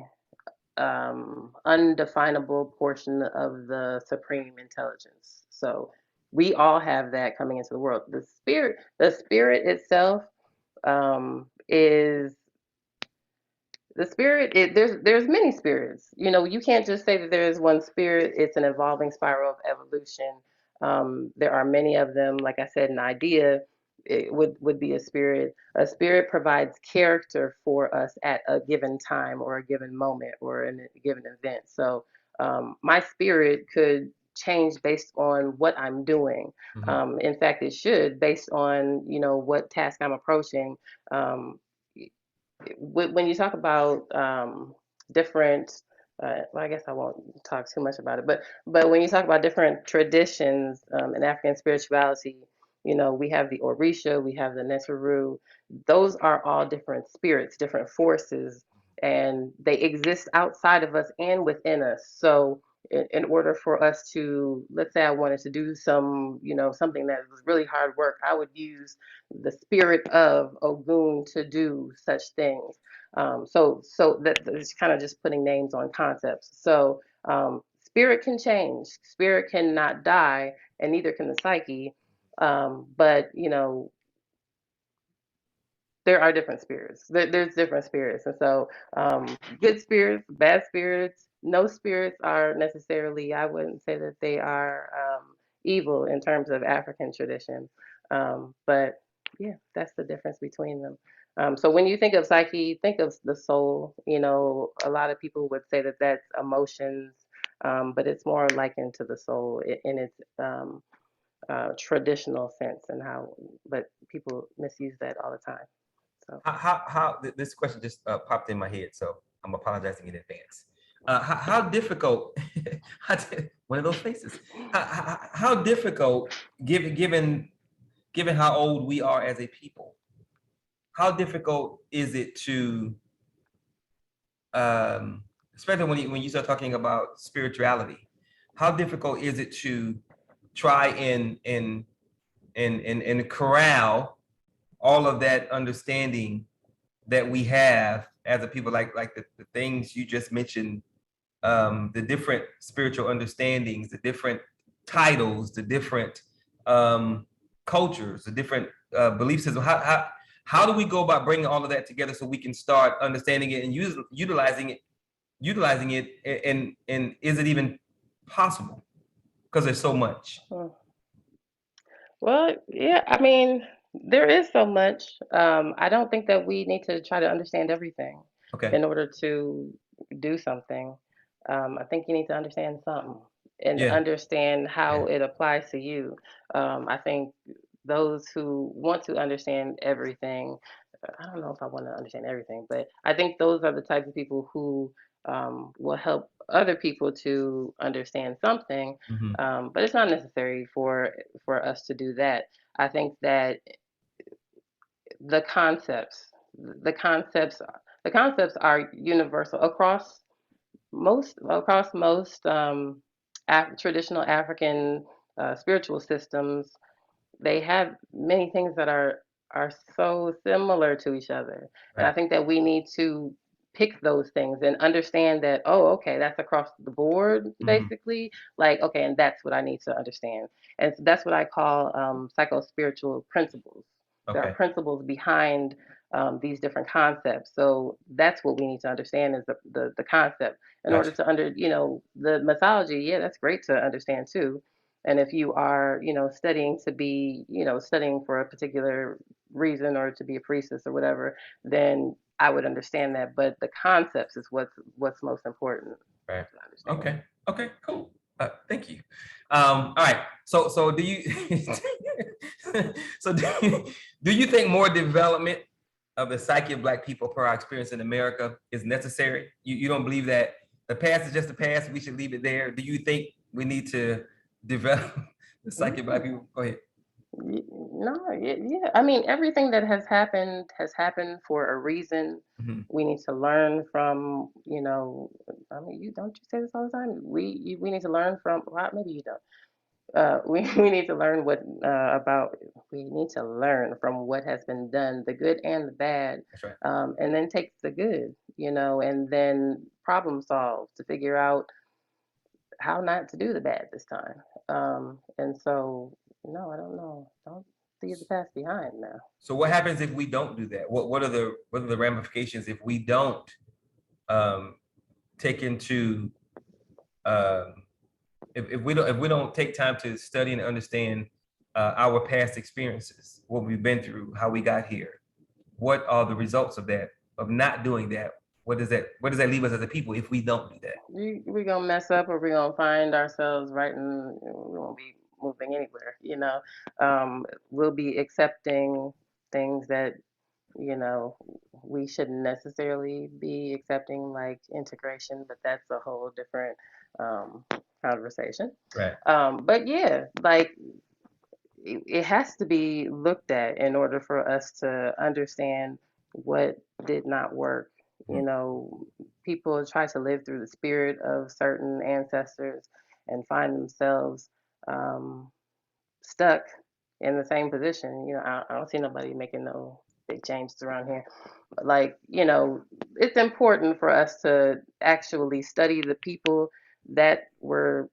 undefinable portion of the supreme intelligence. So we all have that coming into the world. The spirit itself is the spirit. There's many spirits. You know, you can't just say that there is one spirit. It's an evolving spiral of evolution. There are many of them. Like I said, an idea it would be a spirit. A spirit provides character for us at a given time or a given moment or in a given event. So my spirit could change based on what I'm doing. In fact, it should based on what task I'm approaching. Um, when you talk about different well, I guess I won't talk too much about it, but when you talk about different traditions in African spirituality, we have the Orisha, we have the Neteru. Those are all different spirits, different forces, and they exist outside of us and within us. So in order for us to, let's say I wanted to do something that was really hard work, I would use the spirit of Ogun to do such things. So that is kind of just putting names on concepts. So spirit can change, spirit cannot die, and neither can the psyche. But there are different spirits. There's different spirits, and so good spirits, bad spirits. No spirits are necessarily. I wouldn't say that they are evil in terms of African tradition, but yeah, that's the difference between them. So when you think of psyche, think of the soul. A lot of people would say that that's emotions, but it's more likened to the soul in its traditional sense, and how. But people misuse that all the time. So. How this question just popped in my head, so I'm apologizing in advance. How difficult? One of those faces. How difficult, given how old we are as a people, how difficult is it to, especially when you start talking about spirituality, how difficult is it to try and corral all of that understanding that we have as a people, like the things you just mentioned, the different spiritual understandings, the different titles, the different cultures, the different belief systems. How do we go about bringing all of that together so we can start understanding it and utilizing it, and is it even possible? Because there's so much. Well, yeah, I mean, there is so much. I don't think that we need to try to understand everything Okay. in order to do something. I think you need to understand something and Yeah. understand Yeah. how it applies to you. I think those who want to understand everything, I don't know if I want to understand everything, but I think those are the types of people who will help other people to understand something, Mm-hmm. but it's not necessary for us to do that. I think that the concepts, the concepts, the concepts are universal across most traditional African spiritual systems. They have many things that are so similar to each other, and I Right. think that we need to pick those things and understand that, oh, okay, that's across the board Mm-hmm. basically, like, okay, and that's what I need to understand, and that's what I call psycho spiritual principles. There are Okay. principles behind these different concepts, so that's what we need to understand is the concept in order Gotcha. to the mythology. Yeah, that's great to understand too. And if you are, studying to be, studying for a particular reason or to be a priestess or whatever, then I would understand that. But the concepts is what's most important Right. to understand. Okay. Okay. Cool. Thank you. All right. So do you so do you think more development of the psyche of Black people per our experience in America is necessary? You don't believe that the past is just the past, we should leave it there? Do you think we need to develop the psyche of Black people? Go ahead. No, yeah. I mean, everything that has happened for a reason. Mhm. We need to learn from, I mean, you don't you say this all the time? We need to learn from. Well, maybe you don't. We need to learn we need to learn from what has been done, the good and the bad, That's right. and then take the good, and then problem solve to figure out how not to do the bad this time. And so, no, I don't know. Don't leave the past behind now. So what happens if we don't do that? What are the ramifications if we don't um, take into um, if we don't take time to study and understand our past experiences, what we've been through, how we got here, what are the results of that, of not doing that? What does that leave us as a people if we don't do that? We're gonna mess up, or we're gonna find ourselves right in. We won't be moving anywhere. We'll be accepting things that you know we shouldn't necessarily be accepting, like integration, but that's a whole different um, conversation. Right. But yeah, like it has to be looked at in order for us to understand what did not work. Mhm. People try to live through the spirit of certain ancestors and find themselves um, stuck in the same position. I don't see nobody making no big changes around here. Like, it's important for us to actually study the people that were,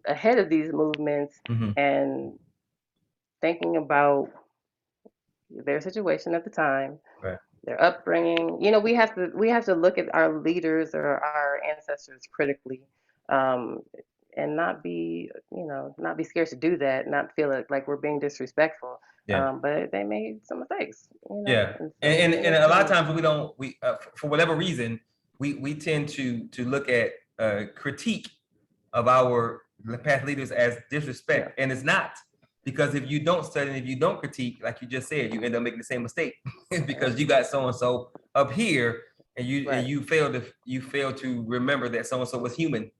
ahead of these movements Mhm. and thinking about their situation at the time, Right. their upbringing. We have to look at our leaders or our ancestors critically, um, and not be scared to do that, not feel it like we're being disrespectful. Yeah. But they made some mistakes, Yeah. and so And, we and need a lot of to. times we don't we for whatever reason we tend to look at critique of our past leaders as Yeah, disrespect, and it's not, because if you don't study and if you don't critique, like you just said, you end up making the same mistake right, because you got so and so up here, and right, you fail to remember that so and so was human,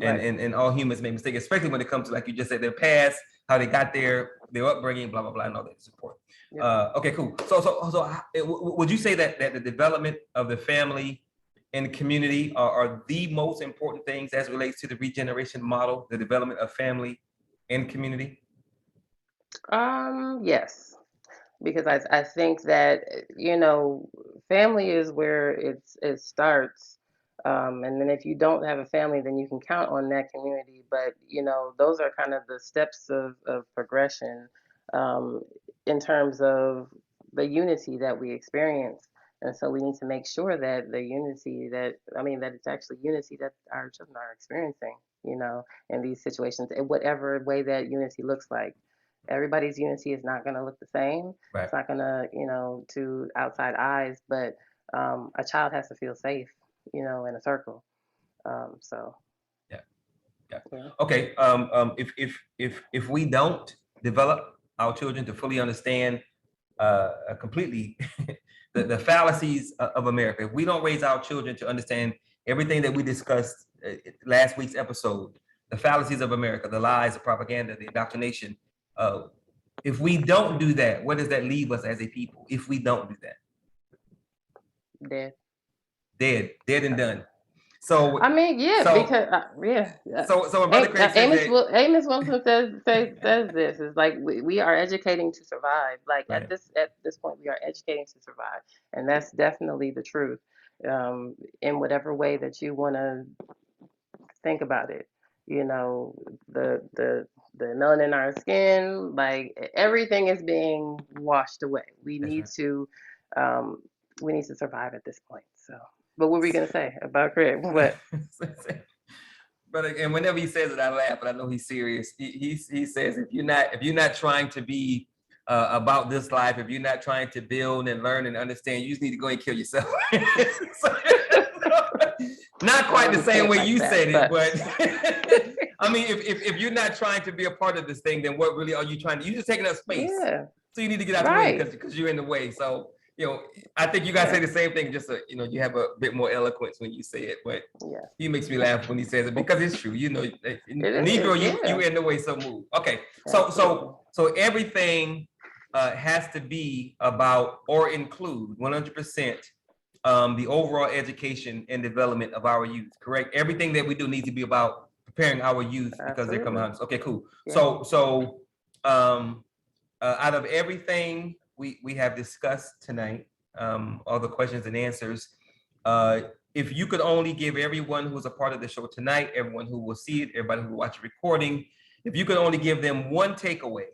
and, right. and and all humans make mistakes, especially when it comes to, like you just said, their past, how they got there, their upbringing, blah blah blah, and all that support. Yep. Okay, cool. So would you say that the development of the family and the community are the most important things as it relates to the regeneration model, the development of family and community? Yes, because I think that family is where it starts, and then if you don't have a family, then you can count on that community. But those are kind of the steps of progression, um, in terms of the unity that we experience. And so we need to make sure that the unity that I mean that it's actually unity that our children are experiencing, in these situations, in whatever way that unity looks like. Everybody's unity is not going to look the same. Right. It's not going to, to outside eyes, but a child has to feel safe, in a circle. So, Yeah. Yeah. yeah. Okay. If we don't develop our children to fully understand completely the fallacies of America, if we don't raise our children to understand everything that we discussed last week's episode, the fallacies of America, the lies, the propaganda, the indoctrination. If we don't do that, where does that leave us as a people? If we don't do that, dead and done. So I mean, yeah, so because yeah. so when Brother Craig says that, Amos Wilson says this is like we are educating to survive. Like right. at this point, we are educating to survive, and that's definitely the truth. In whatever way that you want to think about it, you know, the the the melanin in our skin, like everything is being washed away. That's right. Um, we need to survive at this point. So, but what were you gonna say about Craig? What? But and whenever he says it, I laugh, but I know he's serious. He says if you're not trying to be about this life, if you're not trying to build and learn and understand, you just need to go and kill yourself. So, not quite the same way like you said it, but I mean, if you're not trying to be a part of this thing, then what really are you trying to? You're just taking up space. Yeah. So you need to get out the way because you're in the way. So I think you guys say the same thing. Just you have a bit more eloquence when you say it, but he makes me laugh when he says it because it's true. Negro, you in the way, so move. Okay, so everything has to be about or include 100% the overall education and development of our youth. Correct. Everything that we do needs to be about preparing our youth because they're coming out. Okay, cool. Yeah. So out of everything we have discussed tonight, all the questions and answers, if you could only give everyone who's a part of the show tonight, everyone who will see it, everybody who will watch the recording, if you could only give them one takeaway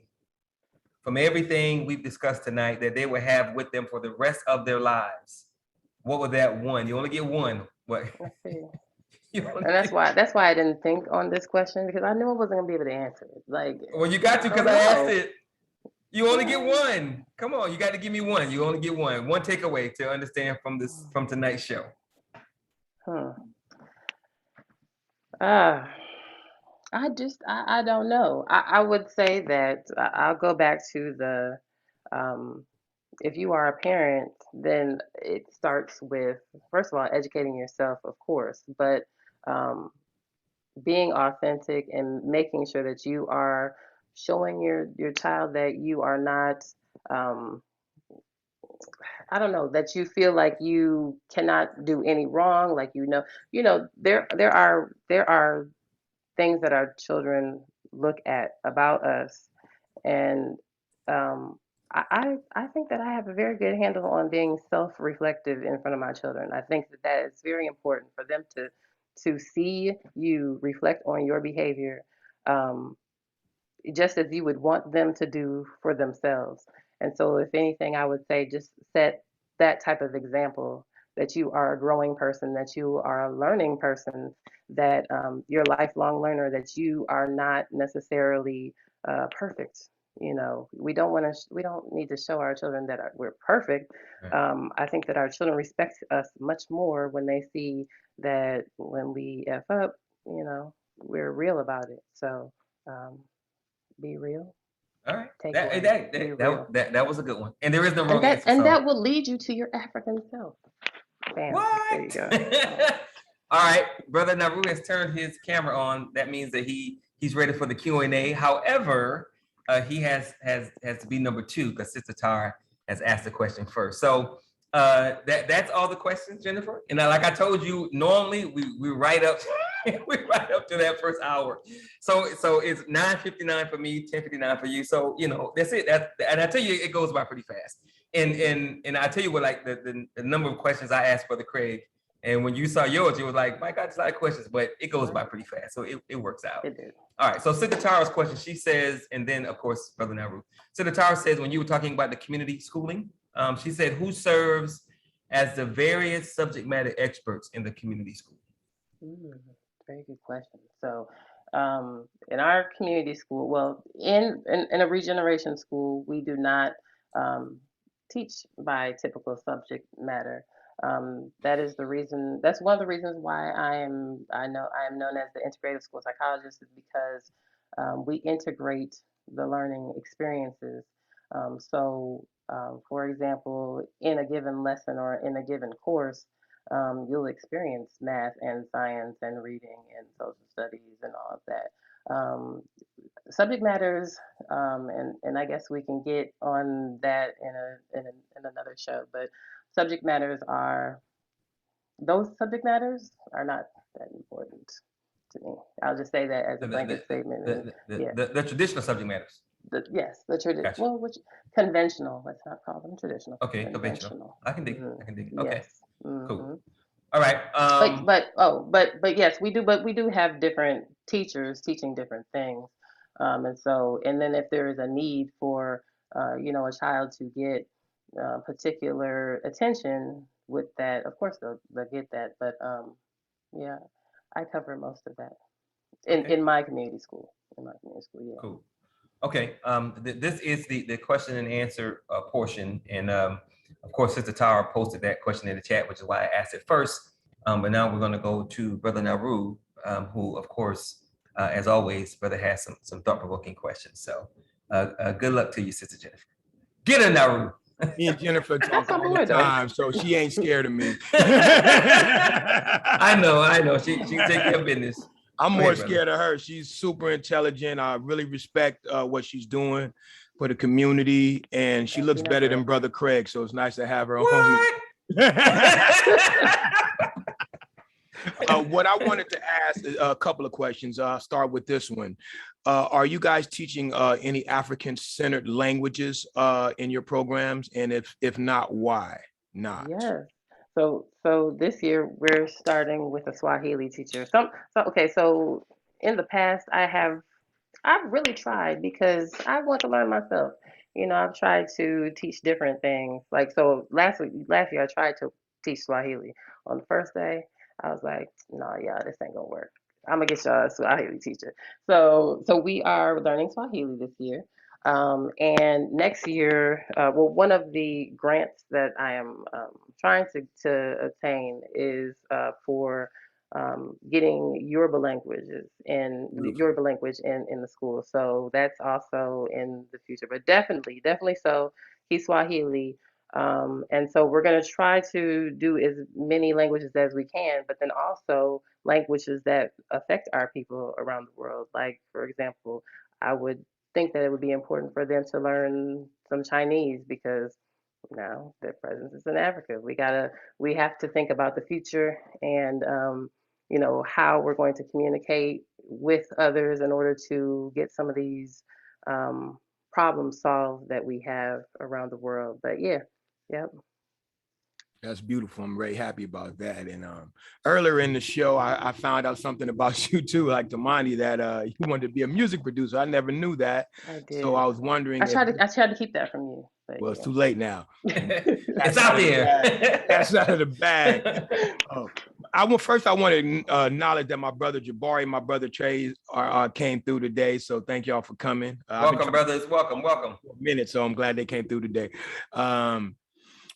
from everything we've discussed tonight that they will have with them for the rest of their lives, what would that one? You only get one. What? And that's why I didn't think on this question because I knew I wasn't gonna be able to answer it. Like, well, you got to because I asked it. You only get one. Come on, you got to give me one. You only get one. One takeaway to understand from tonight's show. I don't know. I would say that I'll go back to the if you are a parent, then it starts with first of all educating yourself, of course, but being authentic and making sure that you are showing your child that you are not I don't know that you feel like you cannot do any wrong, like there are things that our children look at about us, and I think that I have a very good handle on being self-reflective in front of my children. I think that is very important for them to see you reflect on your behavior, um, just as you would want them to do for themselves. And so, if anything, I would say just set that type of example that you are a growing person, that you are a learning person, that you're a lifelong learner, that you are not necessarily perfect. We don't need to show our children that we're perfect. I think that our children respect us much more when they see that when we F up, we're real about it. So, be real. All right. That was a good one. And there is no wrong answer. And that will lead you to your African self. Bam. What? There you go. All right. Brother Naru has turned his camera on. That means that he's ready for the Q&A. However, he has to be number 2 because Sister Tara has asked the question first. So that's all the questions, Jennifer. And like I told you, normally we write up we right up to that first hour. So it's 9:59 for me, 10:59 for you. So that's it. And I tell you, it goes by pretty fast. And I tell you what, like the number of questions I asked Brother Craig, and when you saw yours, you was like, my God, it's a lot of questions, but it goes by pretty fast. So it works out. It did. All right. So Sister Tara's question, she says, and then of course, Brother Naru. Sister Tara says, when you were talking about the community schooling, she said, who serves as the various subject matter experts in the community school? Very good question. So, in our community school, well, in a regeneration school, we do not teach by typical subject matter. That is the reason. That's one of the reasons why I am known as the integrative school psychologist is because we integrate the learning experiences. So, for example, in a given lesson or in a given course, you'll experience math and science and reading and social studies and all of that. Subject matters, and I guess we can get on that in another show. But subject matters are those subject matters are not that important to me. I'll just say that as a blanket statement. And yeah, the traditional subject matters. Yes, the traditional. Gotcha. Well, which conventional? Let's not call them traditional. Okay, conventional. I can dig it. I can dig it. Okay, Yes. Mm-hmm. cool. All right. But yes, we do. But we do have different teachers teaching different things, and then if there is a need for a child to get particular attention with that, of course they'll get that. But yeah, I cover most of that in my community school. In my community school, yeah. Cool. Okay. This is the question and answer portion, and of course, Sister Tara posted that question in the chat, which is why I asked it first. But now we're going to go to Brother Naru, who, of course, as always, Brother has some thought-provoking questions. So, good luck to you, Sister Jennifer. Get her, Naru. Me and Jennifer talk all the time, so she ain't scared of me. I know. She can take care of business. I'm more scared of her. She's super intelligent. I really respect what she's doing for the community, and she looks better than Brother Craig, so it's nice to have her on. What I wanted to ask a couple of questions. I'll start with this one. Are you guys teaching any African-centered languages in your programs? And if not, why not? Yes. So this year we're starting with a Swahili teacher. So in the past I've really tried because I want to learn myself. I've tried to teach different things. Like so last year I tried to teach Swahili. On the first day, I was like, no, yeah, this ain't gonna work. I'm gonna get y'all a Swahili teacher. So we are learning Swahili this year. And next year, one of the grants that I am trying to attain is for getting Yoruba languages in Yoruba language in the school. So that's also in the future, but definitely so Kiswahili. And so we're going to try to do as many languages as we can, but then also languages that affect our people around the world. Like, for example, I would think that it would be important for them to learn some Chinese because now their presence is in Africa. We have to think about the future and how we're going to communicate with others in order to get some of these problems solved that we have around the world. But yeah, yep. That's beautiful. I'm very happy about that. And earlier in the show, I found out something about you too, like Damani, that you wanted to be a music producer. I never knew that. I did. So I was wondering. I tried to keep that from you. Well, it's too late now. It's out there. That's out of the bag. I want to acknowledge that my brother Jabari, my brother Trey came through today. So thank y'all for coming. Welcome, brothers. Welcome. For a minute, so I'm glad they came through today.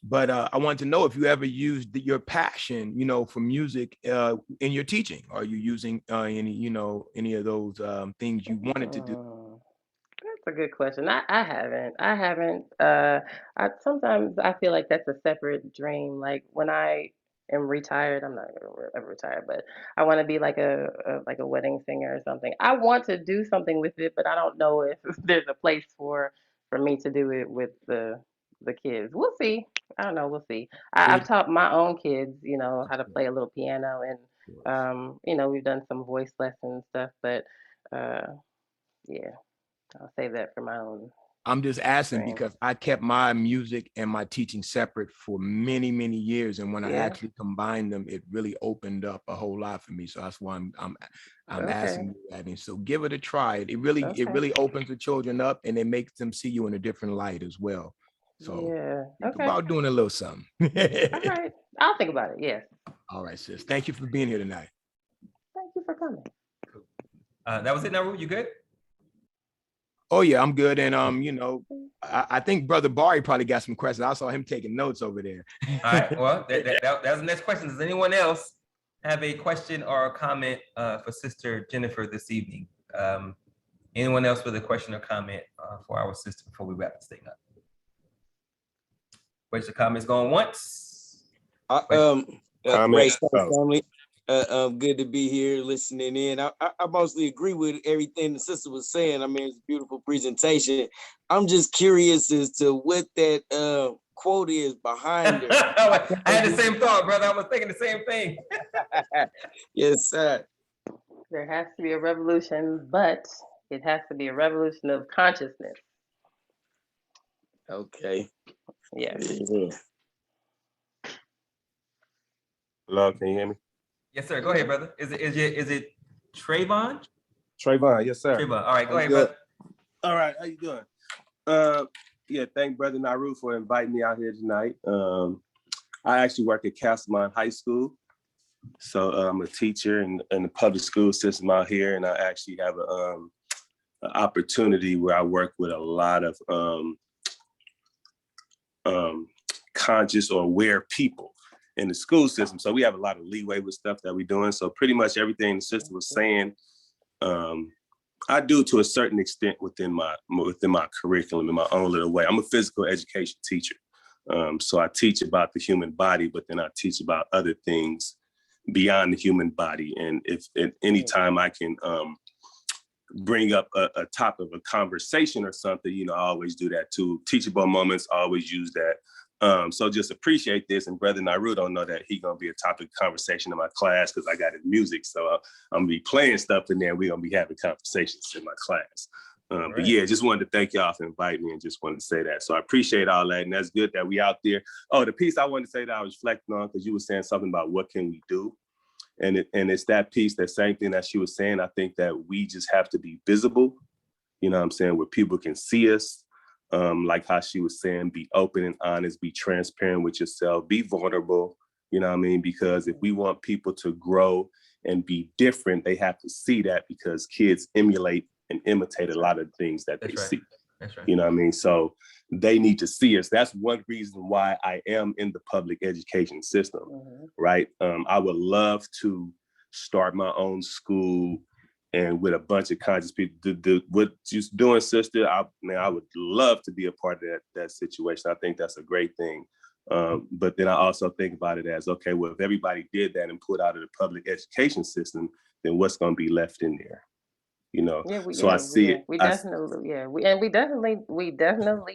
But I wanted to know if you ever used your passion, for music in your teaching. Are you using any of those things you wanted to do? That's a good question. I haven't. Sometimes I feel like that's a separate dream. Like when I am retired, I'm not gonna ever retire, but I want to be like a wedding singer or something. I want to do something with it, but I don't know if there's a place for me to do it with the kids. We'll see. I don't know. We'll see. I've taught my own kids, how to play a little piano, and we've done some voice lessons stuff, but yeah. I'll save that for my own. I'm just asking because I kept my music and my teaching separate for many, many years. And when I actually combined them, it really opened up a whole lot for me. So that's why I'm asking you that. And so give it a try. It really opens the children up and it makes them see you in a different light as well. So think about doing a little something. All right. I'll think about it. Yes. All right, sis. Thank you for being here tonight. Thank you for coming. Cool. That was it, Naru. You good? Oh yeah, I'm good. And I think Brother Barry probably got some questions. I saw him taking notes over there. All right. Well, that was the next question. Does anyone else have a question or a comment for Sister Jennifer this evening? Anyone else with a question or comment for our sister before we wrap this thing up? Where's the comments going once? Great stuff, family. Good to be here listening in. I mostly agree with everything the sister was saying. I mean, it's a beautiful presentation. I'm just curious as to what that quote is behind it. I had the same thought, brother. I was thinking the same thing. Yes, sir. There has to be a revolution, but it has to be a revolution of consciousness. Okay. Yes. Yeah. Hello, can you hear me? Yes, sir. Go ahead, brother. Is it Trayvon? Trayvon, yes, sir. Trayvon. All right, go How you ahead, doing? brother. All right, how you doing? Yeah, thank Brother Naru for inviting me out here tonight. I actually work at Castlemont High School. So I'm a teacher in the public school system out here, and I actually have an opportunity where I work with a lot of conscious or aware people in the school system. So we have a lot of leeway with stuff that we're doing. So pretty much everything the sister was saying, I do to a certain extent within my curriculum in my own little way. I'm a physical education teacher. So I teach about the human body, but then I teach about other things beyond the human body. And if at any time I can bring up a topic of a conversation or something, you know, I always do that too. Teachable moments, I always use that. So just appreciate this. And Brother Naru don't know that he's gonna be a topic of conversation in my class because I got his music. So I'm gonna be playing stuff in there. We're gonna be having conversations in my class. Right. But yeah, just wanted to thank y'all for inviting me and just wanted to say that. So I appreciate all that. And that's good that we out there. Oh, the piece I wanted to say that I was reflecting on, because you were saying something about what can we do? And it's that piece, that same thing that she was saying. I think that we just have to be visible, you know what I'm saying, where people can see us. Like how she was saying, be open and honest, be transparent with yourself, be vulnerable, you know what I mean? Because if we want people to grow and be different, they have to see that, because kids emulate and imitate a lot of things that they see. That's right. You know what I mean? So they need to see us. That's one reason why I am in the public education system, right? I would love to start my own school and with a bunch of conscious people. What you're doing, sister, I would love to be a part of that situation. I think that's a great thing. But then I also think about it as, okay, well, if everybody did that and put out of the public education system, then what's going to be left in there? You know, I see it. We definitely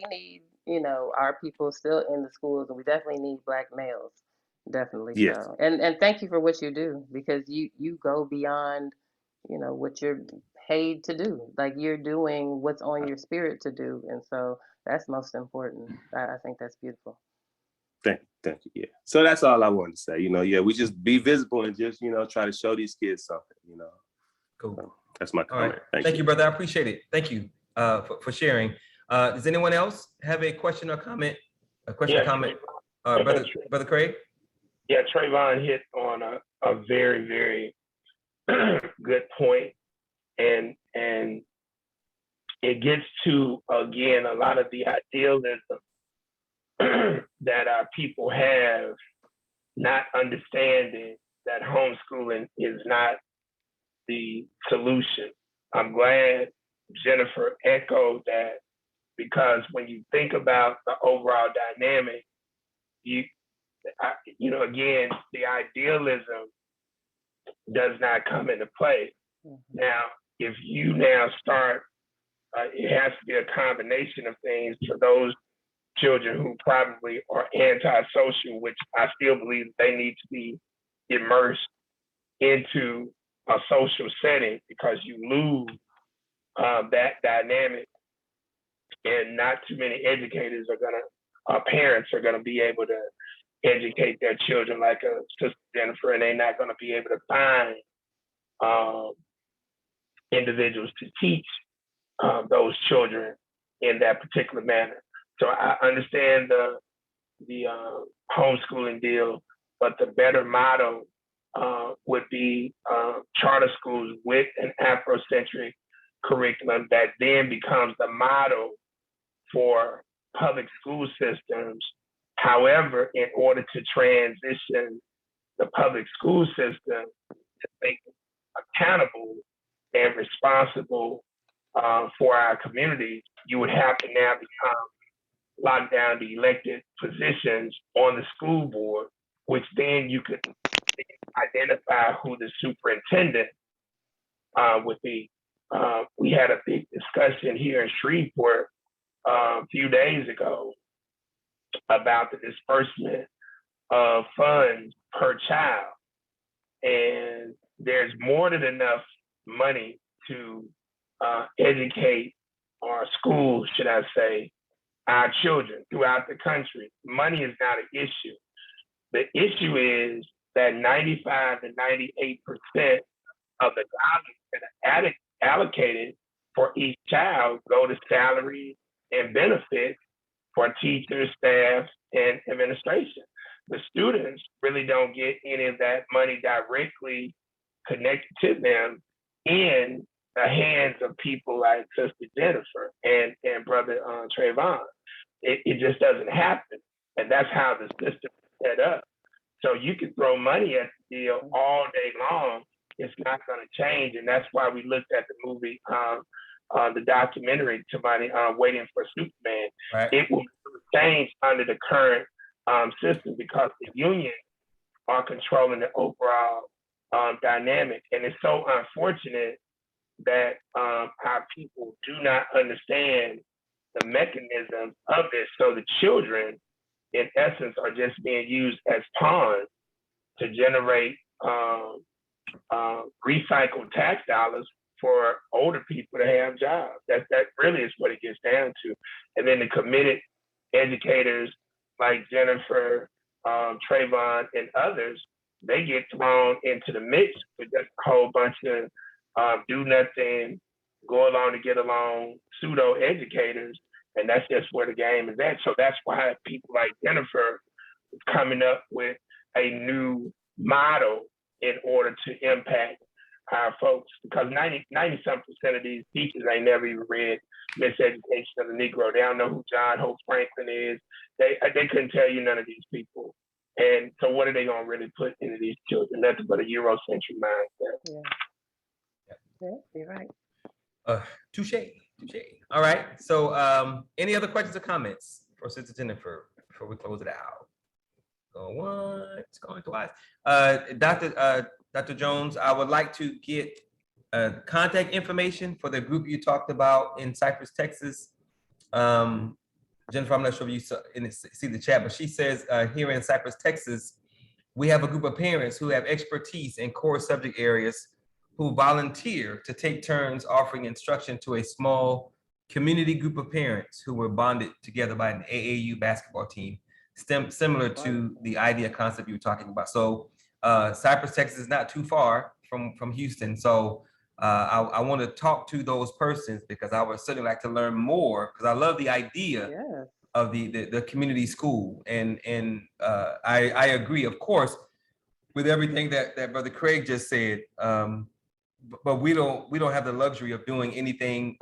need, you know, our people still in the schools, and we definitely need Black males, definitely. Yes. So. And thank you for what you do, because you go beyond, you know, what you're paid to do. Like, you're doing what's on your spirit to do, and so that's most important. I think that's beautiful. Thank you. Yeah. So that's all I wanted to say. You know, yeah, we just be visible and just, you know, try to show these kids something. You know. Cool. So that's my comment. Right. Thank you, brother. I appreciate it. Thank you for sharing. Does anyone else have a question or comment? A question or comment? Brother Craig? Yeah, Trayvon hit on a very, very good point. And it gets to, again, a lot of the idealism that our people have, not understanding that homeschooling is not the solution. I'm glad Jennifer echoed that, because when you think about the overall dynamic, you know, again, the idealism does not come into play. Now, if you now start, it has to be a combination of things for those children who probably are antisocial, which I still believe they need to be immersed into a social setting, because you lose that dynamic, and not too many educators parents are gonna be able to educate their children like Sister Jennifer, and they're not gonna be able to find individuals to teach those children in that particular manner. So I understand the homeschooling deal, but the better model would be charter schools with an Afrocentric curriculum that then becomes the model for public school systems. However, in order to transition the public school system to make it accountable and responsible for our communities, you would have to now lock down the elected positions on the school board which then you could identify who the superintendent would be. We had a big discussion here in Shreveport a few days ago about the disbursement of funds per child. And there's more than enough money to educate our schools, should I say, our children throughout the country. Money is not an issue. The issue is that 95 to 98% of the dollars that are allocated for each child go to salaries and benefits for teachers, staff, and administration. The students really don't get any of that money directly connected to them in the hands of people like Sister Jennifer and Brother Trayvon. It just doesn't happen. And that's how the system is set up. So you can throw money at the deal all day long. It's not going to change. And that's why we looked at the movie, the documentary, Somebody Waiting for Superman. Right. It will change under the current system because the unions are controlling the overall dynamic. And it's so unfortunate that our people do not understand the mechanism of this. So the children, in essence, are just being used as pawns to generate recycled tax dollars for older people to have jobs. That really is what it gets down to. And then the committed educators like Jennifer, Trayvon, and others, they get thrown into the mix with just a whole bunch of do nothing, go along to get along, pseudo educators. And that's just where the game is at. So that's why people like Jennifer is coming up with a new model in order to impact our folks. Because 90-some% of these teachers ain't never even read Miseducation of the Negro. They don't know who John Hope Franklin is. They couldn't tell you none of these people. And so what are they gonna really put into these children? Nothing but a Eurocentric mindset. Yeah, you're right. Touche. All right. So any other questions or comments for Sister Jennifer before we close it out? Going once, going twice. Dr. Jones, I would like to get contact information for the group you talked about in Cypress, Texas. Jennifer, I'm not sure if you see the chat, but she says here in Cypress, Texas, we have a group of parents who have expertise in core subject areas who volunteer to take turns offering instruction to a small community group of parents who were bonded together by an AAU basketball team, similar to the idea concept you were talking about. So Cypress, Texas is not too far from Houston. So I want to talk to those persons because I would certainly like to learn more because I love the idea of the community school. And I agree, of course, with everything that Brother Craig just said. But we don't have the luxury of doing anything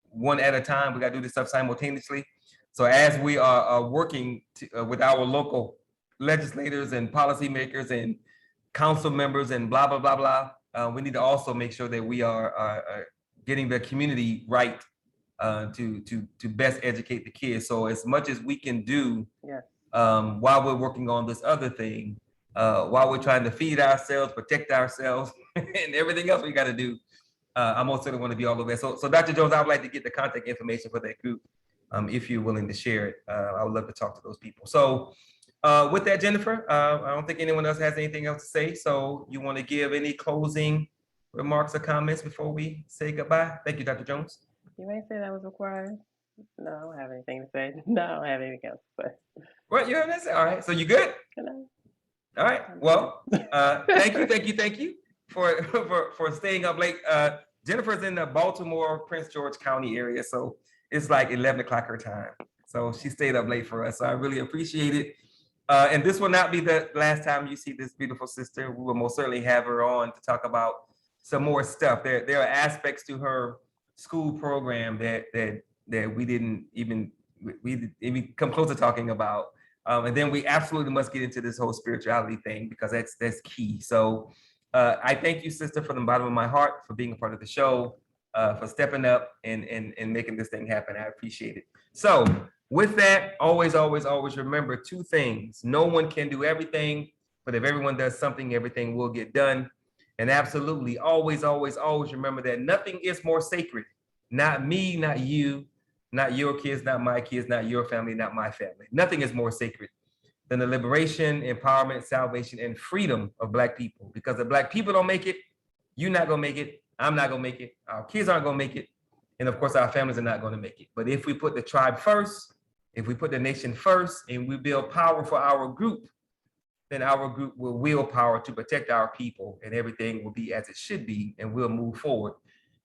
one at a time. We got to do this stuff simultaneously. So as we are working with our local legislators and policymakers and council members and blah, blah, blah, blah, we need to also make sure that we are getting the community right to best educate the kids. So as much as we can do while we're working on this other thing, while we're trying to feed ourselves, protect ourselves, and everything else we got to do, I most certainly want to be all over there. So Dr. Jones, I would like to get the contact information for that group. If you're willing to share it, I would love to talk to those people. So with that, Jennifer, I don't think anyone else has anything else to say. So you want to give any closing remarks or comments before we say goodbye? Thank you, Dr. Jones. You may say that was required. No, I don't have anything to say. No, I don't have anything else to say. What, you heard that? All right, so you good? All right, well, thank you for staying up late. Jennifer's in the Baltimore, Prince George County area, so it's like 11 o'clock her time. So she stayed up late for us, so I really appreciate it. And this will not be the last time you see this beautiful sister. We will most certainly have her on to talk about some more stuff. There are aspects to her school program that we didn't even come close to talking about. And then we absolutely must get into this whole spirituality thing because that's key. So I thank you, sister, from the bottom of my heart for being a part of the show, for stepping up and making this thing happen. I appreciate it. So With that, always, always, always remember two things. No one can do everything, but if everyone does something, everything will get done. And absolutely, always, always, always remember that nothing is more sacred. Not me, not you, not your kids, not my kids, not your family, not my family. Nothing is more sacred than the liberation, empowerment, salvation, and freedom of Black people. Because if Black people don't make it, you're not gonna make it, I'm not gonna make it, our kids aren't gonna make it, and of course our families are not gonna make it. But if we put the tribe first, if we put the nation first, and we build power for our group, then our group will wield power to protect our people, and everything will be as it should be, and we'll move forward.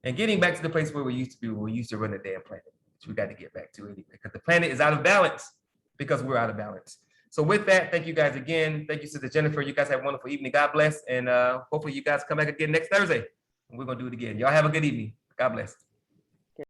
And getting back to the place where we used to be, where we used to run the damn planet, which we got to get back to anyway, because the planet is out of balance because we're out of balance. So with that, thank you guys again. Thank you, Sister Jennifer. You guys have a wonderful evening. God bless. And hopefully you guys come back again next Thursday. And we're going to do it again. Y'all have a good evening. God bless.